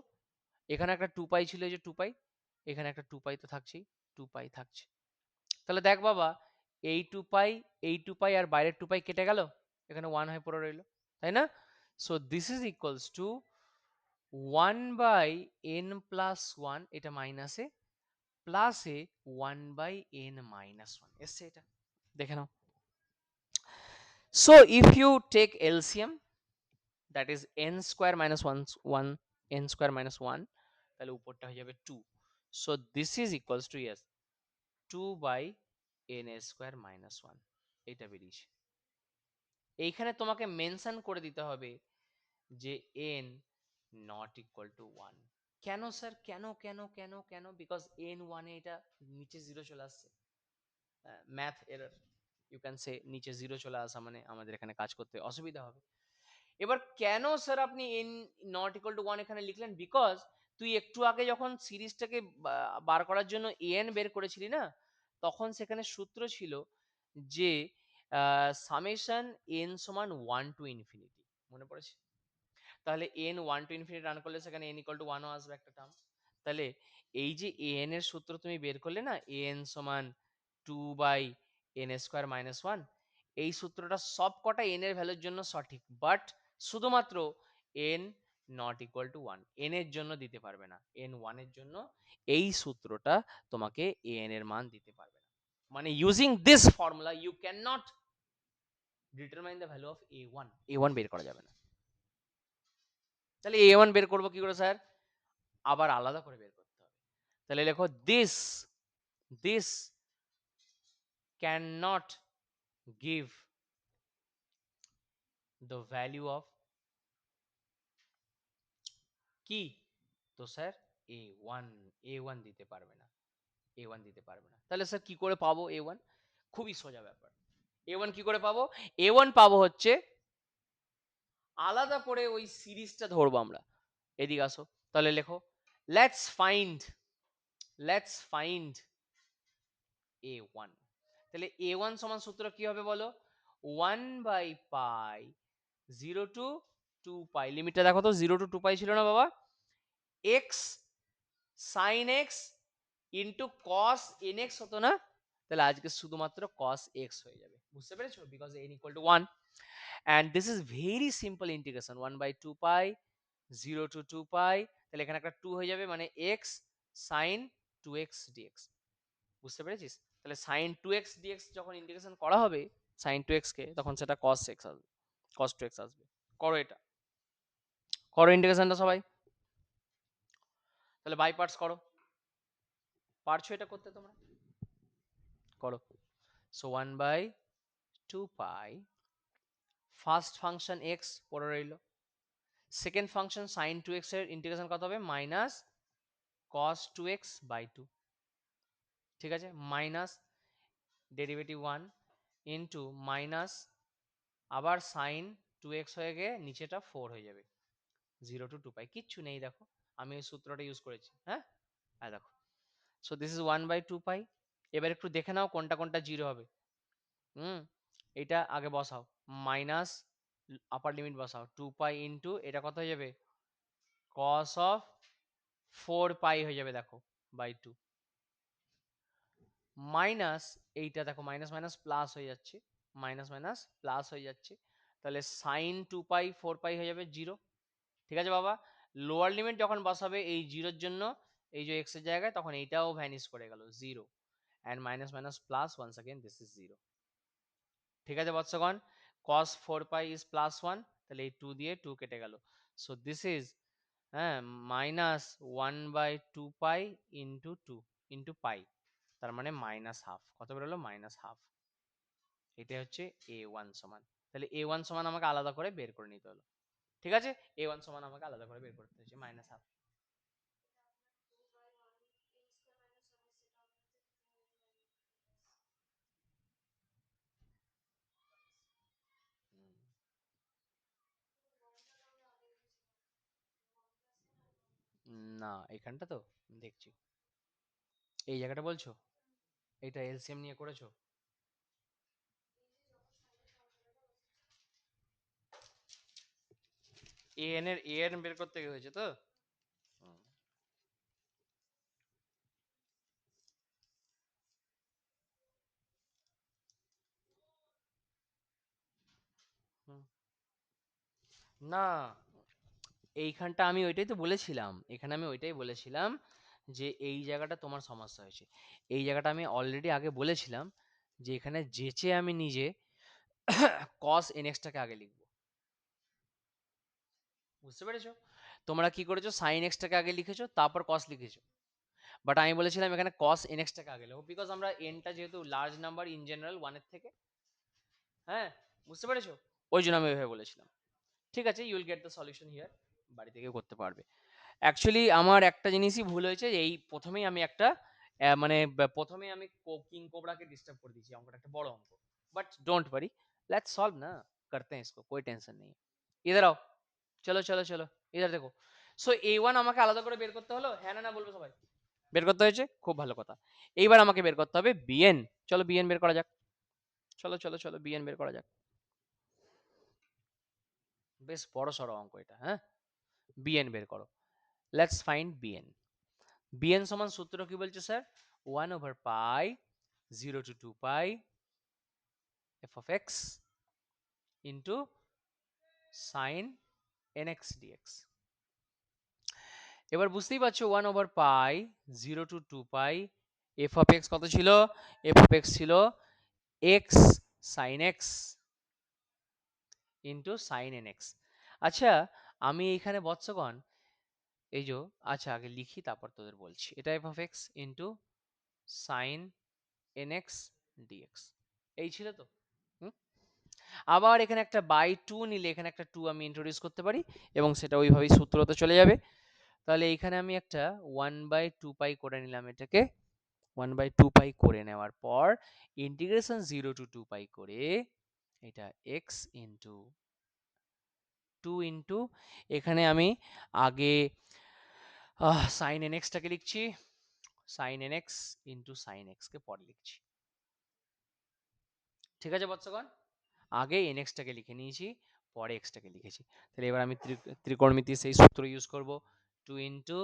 এখানে একটা 2 পাই ছিল, এই যে 2 পাই, এখানে একটা 2 পাই তো থাকছেই, 2 পাই থাকছে, তাহলে দেখ বাবা এই 2 পাই, এই 2 পাই আর বাইরের 2 পাই কেটে গেল, এখানে 1 হয়ে পড়ে রইল, তাই না, so this is equals to 1/n+1, এটা মাইনাসে, প্লাসে 1/n-1 এসছে, এটা দেখে নাও। So if you take LCM, that is n square minus 1, n square minus 1, তাহলে উপরটা হয়ে যাবে 2, so this is equals to, yes, 2/n² - 1, এটা বেরিয়েছে। এইখানে তোমাকে মেনশন করে দিতে হবে যে n নট ইকুয়াল টু 1, কেন স্যার, কেন কেন কেন কেন, বিকজ n 1 এ এটা নিচে 0 চলে আসছে, math error, you can say, নিচে 0 চলে আসা মানে আমাদের এখানে কাজ করতে অসুবিধা হবে। এবার কেন স্যার আপনি n নট ইকুয়াল টু 1 এখানে লিখলেন, বিকজ তুই একটু আগে যখন সিরিজটাকে বার করার জন্য an বের করেছিলি না, তখন সেখানে সূত্র ছিল যে সামেশন n সমান 1 টু ইনফিনিটি, মনে পড়েছে, তাহলে n 1 টু ইনফিনিটি রান করলে সেখানে n ইকুয়াল টু 1 ও আসবে একটা টার্ম, তাহলে এই যে an এর সূত্র তুমি বের করলে না, an সমান 2/n² - 1, এই সূত্রটা সব কটা n এর ভ্যালুর জন্য সঠিক, বাট শুধুমাত্র n not equal to 1, n এর জন্য দিতে পারবে না, n 1 এর জন্য এই সূত্রটা তোমাকে an এর মান দিতে পারবে না, মানে using this formula you can not determine the value of a1, a1 বের করা যাবে না। তাহলে a1 বের করবো কি করে স্যার, আবার আলাদা করে বের করতে হবে, তাহলে লেখো this can not give the value of কি, তো স্যার a1, a1 দিতে পারবে না, a1 দিতে পারবে না, তাহলে স্যার কি করে পাবো a1, খুবই সোজা ব্যাপার, a1 কি করে পাবো, a1 পাবো হচ্ছে আলাদা করে ওই সিরিজটা ধরবো আমরা, এদিকে আসো, তাহলে লেখো লেটস ফাইন্ড a1, তাহলে a1 সমান সূত্র কি হবে বলো, 1/π 0 to 2 পাই, লিমিটটা দেখো তো 0 to 2 পাই ছিল না বাবা, x sin x ইন্টু cos nx হতো না, তাহলে আজকে শুধুমাত্র cos x হয়ে যাবে, বুঝতে পেরেছো, because n equal to 1, and this is very simple integration, 1/2 pi 0 to 2 পাই, তাহলে এখানে একটা 2 হয়ে যাবে, মানে x sin 2x dx, বুঝতে পেরেছিস? তাহলে সাইন টু এক্স ডিএক্স যখন ইন্টিগ্রেশন করা হবে সাইন টু এক্স কে, তখন সেটা কস এক্স আসবে, কস টু এক্স আসবে। করো এটা, করো ইন্টিগ্রেশনটা সবাই, তাহলে বাই পার্টস করো, পারছো এটা করতে তোমরা, করো। So 1/2 pi first function x পড়ে রইল, second function sine two x এর ইন্টিগ্রেশন কত হবে, minus cos two x by two, ঠিক আছে, মাইনাস ডেরিভেটিভ 1 ইন্টু মাইনাস আবার সাইন টু এক্স হয়ে গিয়ে নিচেটা 4 হয়ে যাবে, 0 to 2 পাই, কিচ্ছু নেই দেখো, আমি এই সূত্রটা ইউজ করেছি, হ্যাঁ দেখো। সো দিস ইজ 1/2 পাই। এবার একটু দেখে নাও কোনটা কোনটা জিরো হবে। এটা আগে বসাও, মাইনাস আপার লিমিট বসাও, 2 পাই ইন্টু এটা কত হয়ে যাবে, কস অফ 4 পাই হয়ে যাবে দেখো, বাই টু, মাইনাস এইটা দেখো মাইনাস মাইনাস প্লাস হয়ে যাচ্ছে, মাইনাস মাইনাস প্লাস হয়ে যাচ্ছে, তাহলে সাইন 2 পাই 4 পাই হয়ে যাবে 0, ঠিক আছে বাবা। লোয়ার লিমিট যখন বসাবে এই জিরোর জন্য, এই যে এক্স এর জায়গায়, তখন এইটাও ভ্যানিশ করে গেল 0, and minus minus plus once again this is 0, ঠিক আছে বৎসগণ। cos 4 পাই ইজ প্লাস 1, তাহলে এই 2 দিয়ে 2 কেটে গেল, সো দিস ইজ, হ্যাঁ, minus 1/2 pi into 2 into pi, তার মানে মাইনাস হাফ, কত বেরোলো, মাইনাস হাফ। এটা হচ্ছে a1 সমান, তাহলে a1 সমান আমাকে আলাদা করে বের করে নিতে হলো, ঠিক আছে, a1 সমান আমাকে আলাদা করে বের করতে হচ্ছে মাইনাস হাফ। না এখানটা তো দেখছি, এই জায়গাটা বলছো, এটা এলসিএম নিয়ে করেছো, এ এন বের করতে হয়েছে তো। হুম, হুম। না এইখানটা আমি ওইটাই তো বলেছিলাম, এখানে আমি ওইটাই বলেছিলাম যে এই জায়গাটা তোমার সমস্যা হয়েছে, এই জায়গাটা আমি অলরেডি আগে বলেছিলাম যে এখানে যেচে আমি নিজে কস এনএক্সটাকে আগে লিখবো, বুঝতে পেরেছো? তোমরা কি করেছো, সাইন এক্সটাকে আগে লিখেছো তারপর কস লিখেছো, বাট আমি বলেছিলাম এখানে কস এনএক্সটাকে আগে লিখো, বিকজ আমরা এনটা যেহেতু লার্জ নাম্বার ইন জেনারেল ওয়ানের থেকে, হ্যাঁ, বুঝতে পেরেছো, ওই জন্য আমি ওইভাবে বলেছিলাম। ঠিক আছে, you will get the solution here, বাড়ি থেকে করতে পারবে। অ্যাকচুয়ালি আমার একটা জিনিসই ভুল হয়েছে, এই প্রথমেই আমি একটা মানে প্রথমেই আমি কিং কোবরাকে ডিস্টার্ব করে দিয়েছি, অঙ্কটা একটা বড় অঙ্ক, but don't worry, let's solve ना, करते हैं इसको, कोई टेंशन नहीं है। इधर आओ, চলো চলো চলো, इधर देखो। সো a1 আমাকে আলাদা করে বের করতে হলো, হ্যাঁ না না বলবে সবাই, বের করতে হয়েছে, খুব ভালো কথা। এইবার আমাকে বের করতে হবে bn, চলো bn বের করা যাক, চলো চলো চলো bn বের করা যাক, বেশ বড় সড়ো অঙ্ক এটা, হ্যাঁ, bn বের করো, লেটস ফাইন্ড bn। bn সমান সূত্র কি বলছে স্যার, 1/পাই 0 to 2 pi f of x into sine nx dx। এবার বুঝতেই পারছো 1/পাই 0 to 2 pi f of x কত ছিল, f of x ছিল x sin x into sine nx। আচ্ছা আমি এইখানে বৎসগণ এই যে, আচ্ছা আগে লিখি তারপর তোদের বলছি, এটা f of x into sine nx dx, এই ছিল তো। হুম? আবার এখানে একটা বাই টু নিলে এখানে একটা টু আমি ইন্ট্রোডিউস করতে পারি এবং সেটা ওইভাবেই সূত্রতে চলে যাবে, তাহলে এইখানে আমি একটা 1/2 পাই করে নিলাম এটাকে, 1/2 পাই করে নেওয়ার পর ইন্টিগ্রেশন 0 to 2 পাই করে এটা এক্স ইন্টু টু ইন্টু, এখানে আমি আগে সাইন এনএক্সটাকে লিখছি, সাইন এনএক্স ইন্টু সাইন এক্সকে পরে লিখছি, ঠিক আছে বৎসগণ, আগে এনএক্সটাকে লিখে নিয়েছি পরে এক্সটাকে লিখেছি। তাহলে এবার আমি ত্রিকোণমিতির সেই সূত্র ইউজ করব, টু ইন্টু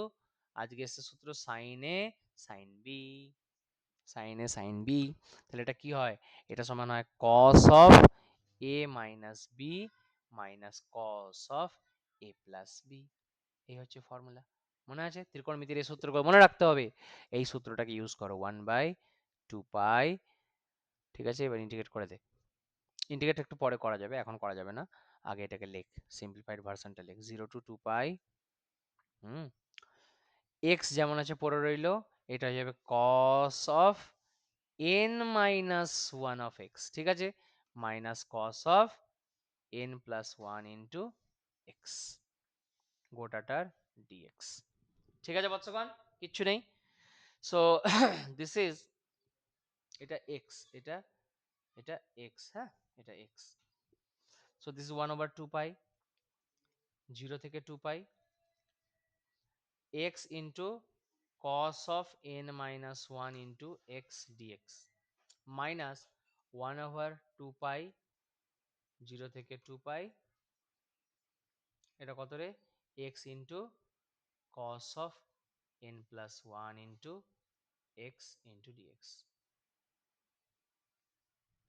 আজকে এসছে সূত্র sine A sine B, sine A sine B, তাহলে এটা কি হয়, এটা সমান হয় cos of A minus B minus cos of A plus B, এই হচ্ছে ফর্মুলা। মনে আছে ত্রিকোণমিতির এই সূত্রগুলো মনে রাখতে হবে, এই সূত্রটাকে ইউজ করো, 1/2 টু পাই, ঠিক আছে? এবার ইন্টিগ্রেট করে দে। ইন্টিগ্রেট একটু পরে করা যাবে, এখন করা যাবে না, আগে এটাকে লেখ, সিম্পলিফাইড ভার্সনটা লেখ, 0 to 2 পাই। হুম, এক্স যেমন আছে পড়ে রইলো, এটা হয়ে যাবে cos of n minus one of x, ঠিক আছে? Minus cos of n plus one into x গোটাটার ডিএক্স, ঠিক আছে বৎসগণ? কিচ্ছু নেই। সো দিস ইজ, এটা এক্স, এটা এটা এক্স, হ্যাঁ এটা x. So this is 1/2 pi, 0 থেকে 2 পাই, x ইন্টু cos of n minus 1 into x dx minus 1/2 pi 0 থেকে 2 পাই, এটা কত রে, x ইন্টু cos of n plus 1 into x into dx।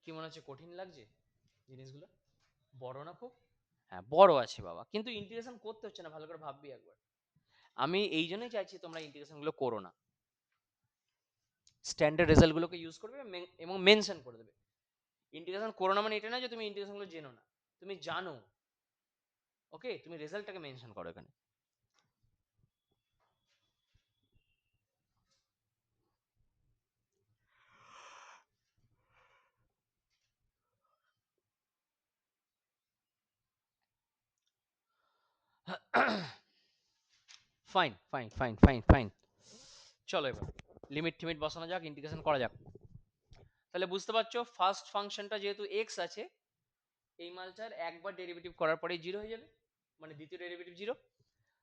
কি মনে হচ্ছে কঠিন লাগছে জিনিসগুলো? বড় না খুব? হ্যাঁ বড় আছে বাবা, কিন্তু ইন্টিগ্রেশন করতে হচ্ছে না, ভালো করে ভাববি একবার। আমি এই জন্যই চাইছি তোমরা ইন্টিগ্রেশনগুলো করো না, স্ট্যান্ডার্ড রেজাল্টগুলোকে ইউজ করবে এবং মেনশন করে দেবে। ইন্টিগ্রেশন করো না মানে এটা না যে তুমি ইন্টিগ্রেশনগুলো জেনো না, তুমি জানো, ওকে? তুমি রেজাল্টটাকে মেনশন করো এখানে। Fine fine fine fine fine, চলো এবার লিমিট টিমিট বসানো যাক, ইন্টিগ্রেশন করা যাক। তাহলে বুঝতে পারছো ফার্স্ট ফাংশনটা যেহেতু এক্স আছে, এই মালটার একবার ডেরিভেটিভ করার পরেই জিরো হয়ে যাবে, মানে দ্বিতীয় ডেরিভেটিভ জিরো।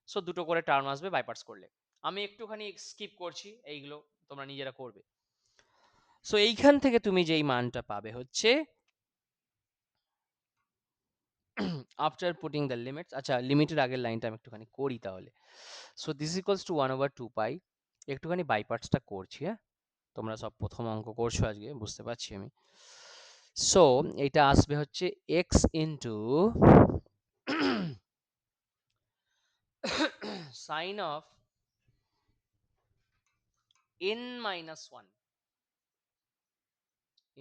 সো দুটো করে টার্ম আসবে বাই পার্টস করলে। আমি একটুখানি স্কিপ করছি, এইগুলো তোমরা নিজেরা করবে। সো এইখান থেকে তুমি যেই মানটা পাবে হচ্ছে আফটার পুটিং দ্য লিমিটস, আচ্ছা লিমিটের আগের লাইনটা আমি একটুখানি করি তাহলে। সো দিস ইকুয়ালস টু 1/2 পাই, একটুখানি বাই পার্টসটা করছি, হ্যাঁ তোমরা সব প্রথম অঙ্ক করছো আজকে, বুঝতে পারছি আমি। সো এটা আসবে হচ্ছে x into sine of n minus one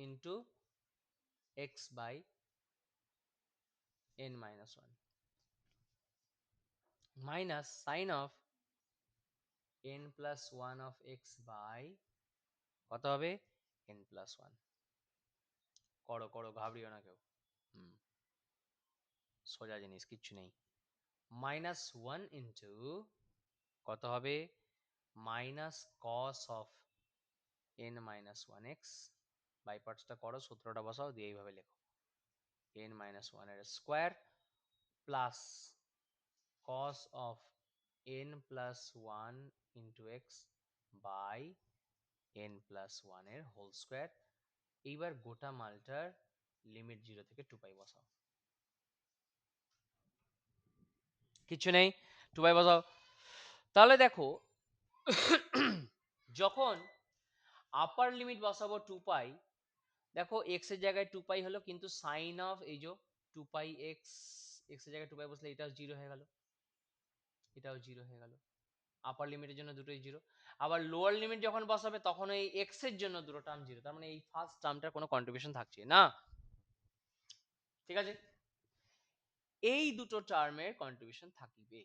into x by n minus one minus sine of n plus one of x by কত হবে, n প্লাস ওয়ান। করো করো, ঘাবড়িও না কেউ, হুম সোজা জিনিস, কিচ্ছু নেই। মাইনাস ওয়ান ইন্টু কত হবে, minus cos of n minus one x, by পার্টসটা করো, সূত্রটা বসাও, দিয়ে এইভাবে লেখো, n মাইনাস ওয়ান এর square plus cos of n plus 1 into x by n plus 1 এর হোল স্কোয়ার। এইবার গোটা মালটার লিমিট 0 থেকে 2 পাই বসাও, কিছু নেই, 2 পাই বসাও। তাহলে দেখো যখন আপার লিমিট বসাবো 2 পাই, দেখো এক্স এর জায়গায় 2 পাই হলো, কিন্তু সাইন অফ এই যে 2 পাই এক্স, এক্স এর জায়গায় 2 পাই বসলে এটাও 0 হয়ে গেল, এটাও 0 হয়ে গেল, আপার লিমিটের জন্য দুটোই 0। আবার লোয়ার লিমিট যখন বসাবে তখন এই এক্স এর জন্য দুটো টার্ম 0, তার মানে এই ফার্স্ট টার্মটার কোনো কন্ট্রিবিউশন থাকছে না, ঠিক আছে? এই দুটো টার্মের কন্ট্রিবিউশন থাকবে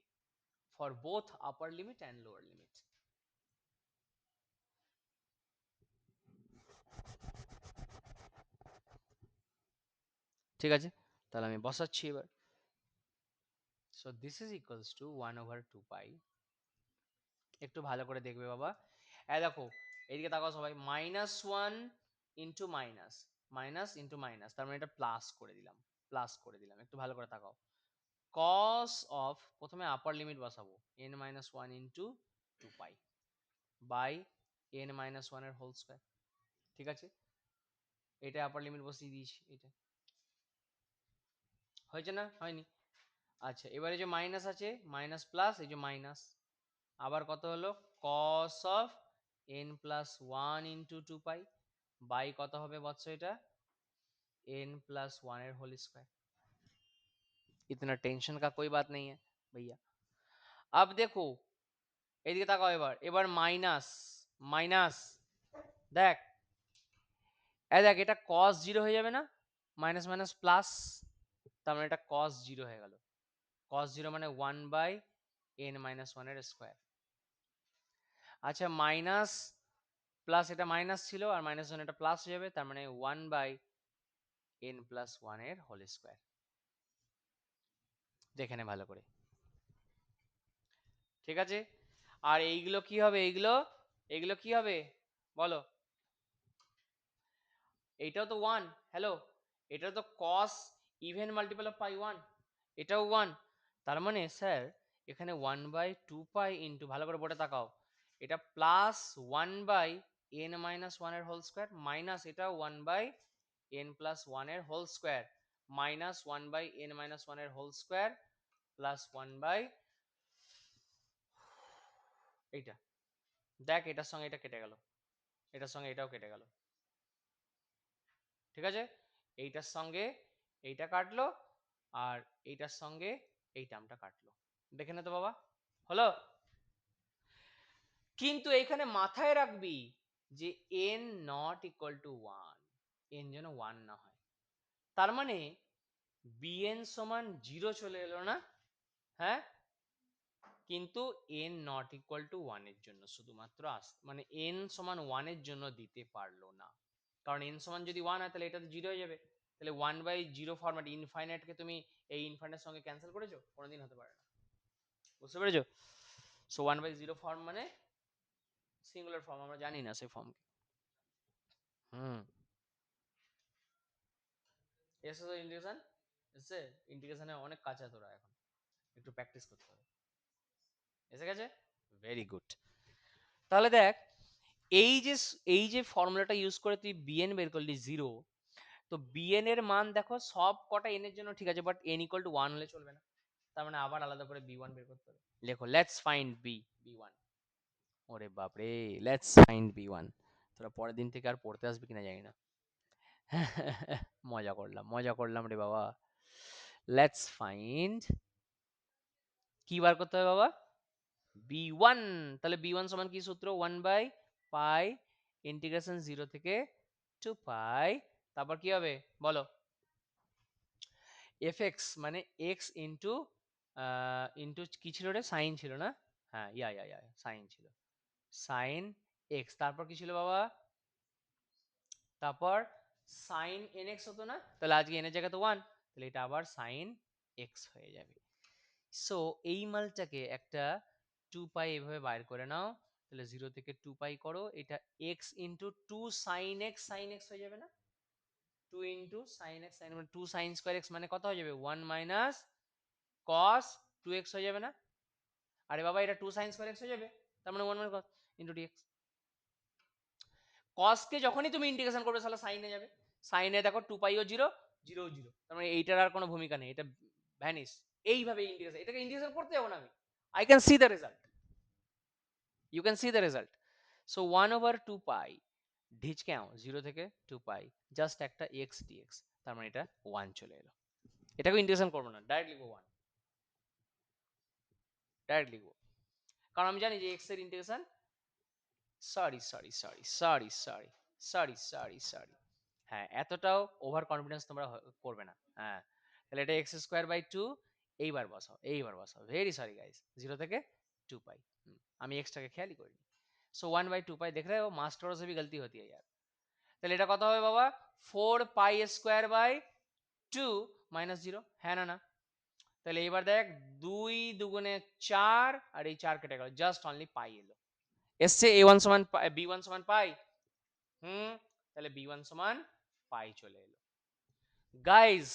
for both upper limit and lower limit. ঠিক আছে, তাহলে আমি বসাচ্ছি এবার। So this is equals two 1/2 পাই, একটু ভালো করে দেখবে বাবা, এই দেখো এইদিকে তাকাও সবাই, minus one into minus, minus into minus, তার মানে এটা প্লাস করে দিলাম, প্লাস করে দিলাম, একটু ভালো করে তাকাও। cos of প্রথমে আপার লিমিট বসাবো n minus one into 2 pi by n minus one এর হোল স্কোয়ার, ঠিক আছে? এটা আপার লিমিট বসিয়ে দিয়েছি, এটা হয়েছে না, হয়নি? আচ্ছা এবারে যে মাইনাস আছে, মাইনাস প্লাস, এই যে মাইনাস, আবার কত হলো, cos of n plus one into 2 pi by কত হবে বৎস, এটা n प्लस वन एयर होल स्क्वायर। इतना टेंशन का कोई बात नहीं है भैया। अब देखो এদিকে তাকাও, এবার এবার মাইনাস মাইনাস, দেখ দেখ এটা cos 0 হয়ে যাবে না, মাইনাস মাইনাস প্লাস, তার মানে এটা cos 0 হয়ে গেল। cos 0 মানে 1/n-1 এর স্কোয়ার। আচ্ছা মাইনাস প্লাস, এটা মাইনাস ছিল আর মাইনাস ওয়ান এটা প্লাস হয়ে যাবে, তার মানে 1/n+1 এর হোল স্কোয়ার। দেখে নে ভালো করে, ঠিক আছে। আর এইগুলো কি হবে, এইগুলো এগুলো কি হবে বলো, এইটাও তো 1, হ্যালো, এটাও তো cos ইভেন মাল্টিপল অফ পাই 1, এটাও 1, তার মানে স্যার এখানে 1/2 পাই ইন্টু, ভালো করে বোর্ডে তাকাও, এটা প্লাস 1/n-1 এর হোল স্কোয়ার, মাইনাস এটা 1/n+1 এর হোল স্কোয়ার, মাইনাস 1/n-1 এর হোল স্কোয়ার, প্লাস 1 এইটা, দেখ এটার সঙ্গে এটা কেটে গেল, এটার সঙ্গে এটাও কেটে গেল, ঠিক আছে। এইটার সঙ্গে এইটা কাটলো, আর এইটার সঙ্গে এই টার্মটা কাটলো, দেখে নে তো বাবা, হলো। কিন্তু এখানে মাথায় রাখবি যে n not equal to 1, n যেন 1 না হয়, তার মানে bn সমান 0 চলে এলো না, হ্যাঁ, কিন্তু n নট ইকুয়াল টু 1 এর জন্য শুধুমাত্র মানে n সমান 1 এর জন্য দিতে পারলো না, কারণ n সমান যদি 1 হয় তাহলে এটা তো 0 হয়ে যাবে, তাহলে 1/0 ফরম্যাট, ইনফাইনাইটকে তুমি এই ইনফাইনাইটের সঙ্গে ক্যান্সেল করেছো, কোনোদিন হতে পারে না, বুঝতে পেরেছো। সো 1/0 ফর্ম মানে সিঙ্গুলার ফর্ম, আমরা জানি না সেই ফর্মকে। হুম, এসে তো ইন্টিগ্রেশন, এসে ইন্টিগ্রেশনে অনেক কাছে তোরা এখন, একটু প্র্যাকটিস করতে হবে, এসে গেছে, ভেরি গুড। তাহলে দেখ এই যে এই যে ফর্মুলাটা ইউজ করে তুই বিএন বের করলি 0, তো বিএন এর মান দেখো সব কটা এন এর জন্য ঠিক আছে, বাট এন ইকুয়াল টু 1 হলে চলবে না, তার মানে আবার আলাদা করে বি ওয়ান বের করতে হবে। লেখো লেটস ফাইন্ড বি ওয়ান, ওরে বাপরে, লেটস ফাইন্ড বি ওয়ান, তোরা পরের দিন থেকে আর পড়তে আসবি কিনা জানি না। মজা করলাম রে বাবা। লেটস ফাইন্ড, কি বার করতে হবে বাবা, বি ওয়ান। তাহলে বি ওয়ান সমান কি সূত্র, 1/পাই ইন্টিগ্রেশন 0 থেকে 2 পাই, তারপর কি হবে বলো, এফ এক্স মানে এক্স ইন্টু ইন্টু কি ছিল রে, সাইন ছিল না, হ্যাঁ ইয়া সাইন ছিল, সাইন এক্স, তারপর কি ছিল বাবা, তারপর সাইন এন এক্স হতো না, তাহলে আজকে এন এর জায়গায় তো 1, তাহলে এটা আবার সাইন এক্স হয়ে যাবে। সো এই মালটাকে একটা 2 পাই এভাবে বাইর করে নাও, তাহলে 0 থেকে 2 পাই করো, এটা এক্স ইন্টু 2 সাইন এক্স হয়ে যাবে না, 2 ইন্টু সাইন এক্স, সাইন মানে 2 সাইন স্কোয়ার এক্স মানে কত হয়ে যাবে, 1 মাইনাস কস 2 এক্স হয়ে যাবে না, আরে বাবা এটা 2 সাইন স্কোয়ার এক্স হয়ে যাবে, তার মানে 1 মাইনাস কস ইন্টু ডিএক্স। কসকে যখনই তুমি ইন্টিগ্রেশন করবে তাহলে সাইনে যাবে, সাইনে দেখো 2 পাইও 0, 0ও 0, তার মানে এইটার আর কোনো ভূমিকা নেই, এটা ভ্যানিশ। এইভাবে ইন্টিগ্রেশন, এটাকে ইন্টিগ্রেশন করতে যাবো না আমি, I can see the result, you can see the result. So 1/2 pi ঢিচক্যাও 0 থেকে 2 পাই, জাস্ট একটা এক্স ডিএক্স, তার মানে এটা 1 চলে এলো, এটাকে ইন্টিগ্রেশন করবো না, ডাইরেক্ট লিখবো 1, ডাইরেক্ট লিখবো, কারণ আমি জানি যে এক্স এর ইন্টিগ্রেশন, সরি, হ্যাঁ এতটাও ওভার কনফিডেন্স তোমরা করবে না, হ্যাঁ, তাহলে এটা x²/2, এইবার বসাও, ভেরি সরি গাইস, 0 থেকে 2 পাই, আমি এক্সটাকে খেয়ালই করিনি। সো 1/2 পাই, দেখ रहे हो मास्टरों से भी गलती होती है यार। তাহলে এটা কত হবে বাবা, 4 পাই² বাই 2 মাইনাস 0, হ্যাঁ না না, তাহলে এবার দেখ 2 দুগুণে 4, আর এই 4 কেটে গেল, জাস্ট অনলি পাই এলো, এসছে a1 সমান b1 সমান পাই, তাহলে b1 সমান পাই চলে এলো। গাইজ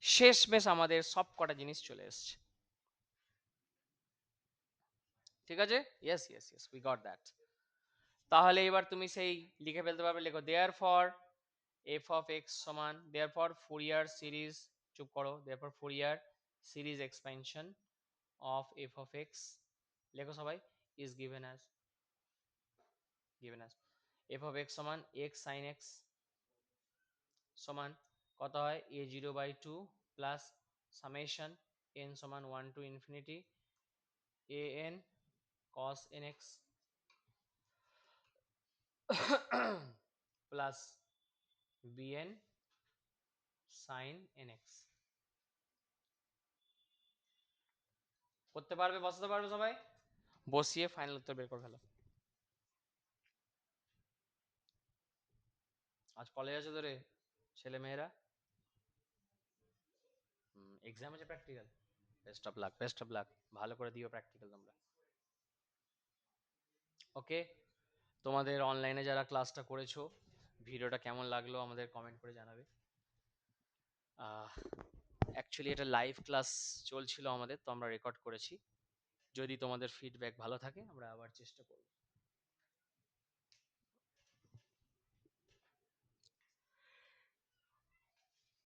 শেষমেশ আমাদের সব কটা জিনিস চলে এসছে, ঠিক আছে, ইয়েস উই গট দ্যাট। তাহলে এবার তুমি সেই লিখে ফেলতে পারবে, লেখো therefore f of x সমান, দেয়ার ফর ফুরিয়ার সিরিজ, চুপ করো, therefore Fourier series expansion of f of x, লেখো সবাই, is given as f of x সমান এক্স সাইন এক্স সমান কত হয়, a0/2 প্লাস সামেশন n সমান 1 to infinity an cos nx প্লাস bn sin nx। করতে পারবে, বসাতে পারবে সবাই? বসিয়ে ফাইনাল উত্তর বের করে ফেলো। আজ কলেজ আছে তোরে, ছেলে মেয়েরা এক্সাম আছে, practical. Best of luck, best of luck, ভালো করে দিও প্র্যাকটিক্যাল তোমরা। ওকে, তোমাদের অনলাইনে যারা ক্লাসটা করেছো, ভিডিওটা কেমন লাগলো আমাদের কমেন্ট করে জানাবে। অ্যাকচুয়ালি এটা লাইভ ক্লাস চলছিল আমাদের, তো আমরা রেকর্ড করেছি। যদি তোমাদের ফিডব্যাক ভালো থাকে আমরা আবার চেষ্টা করব।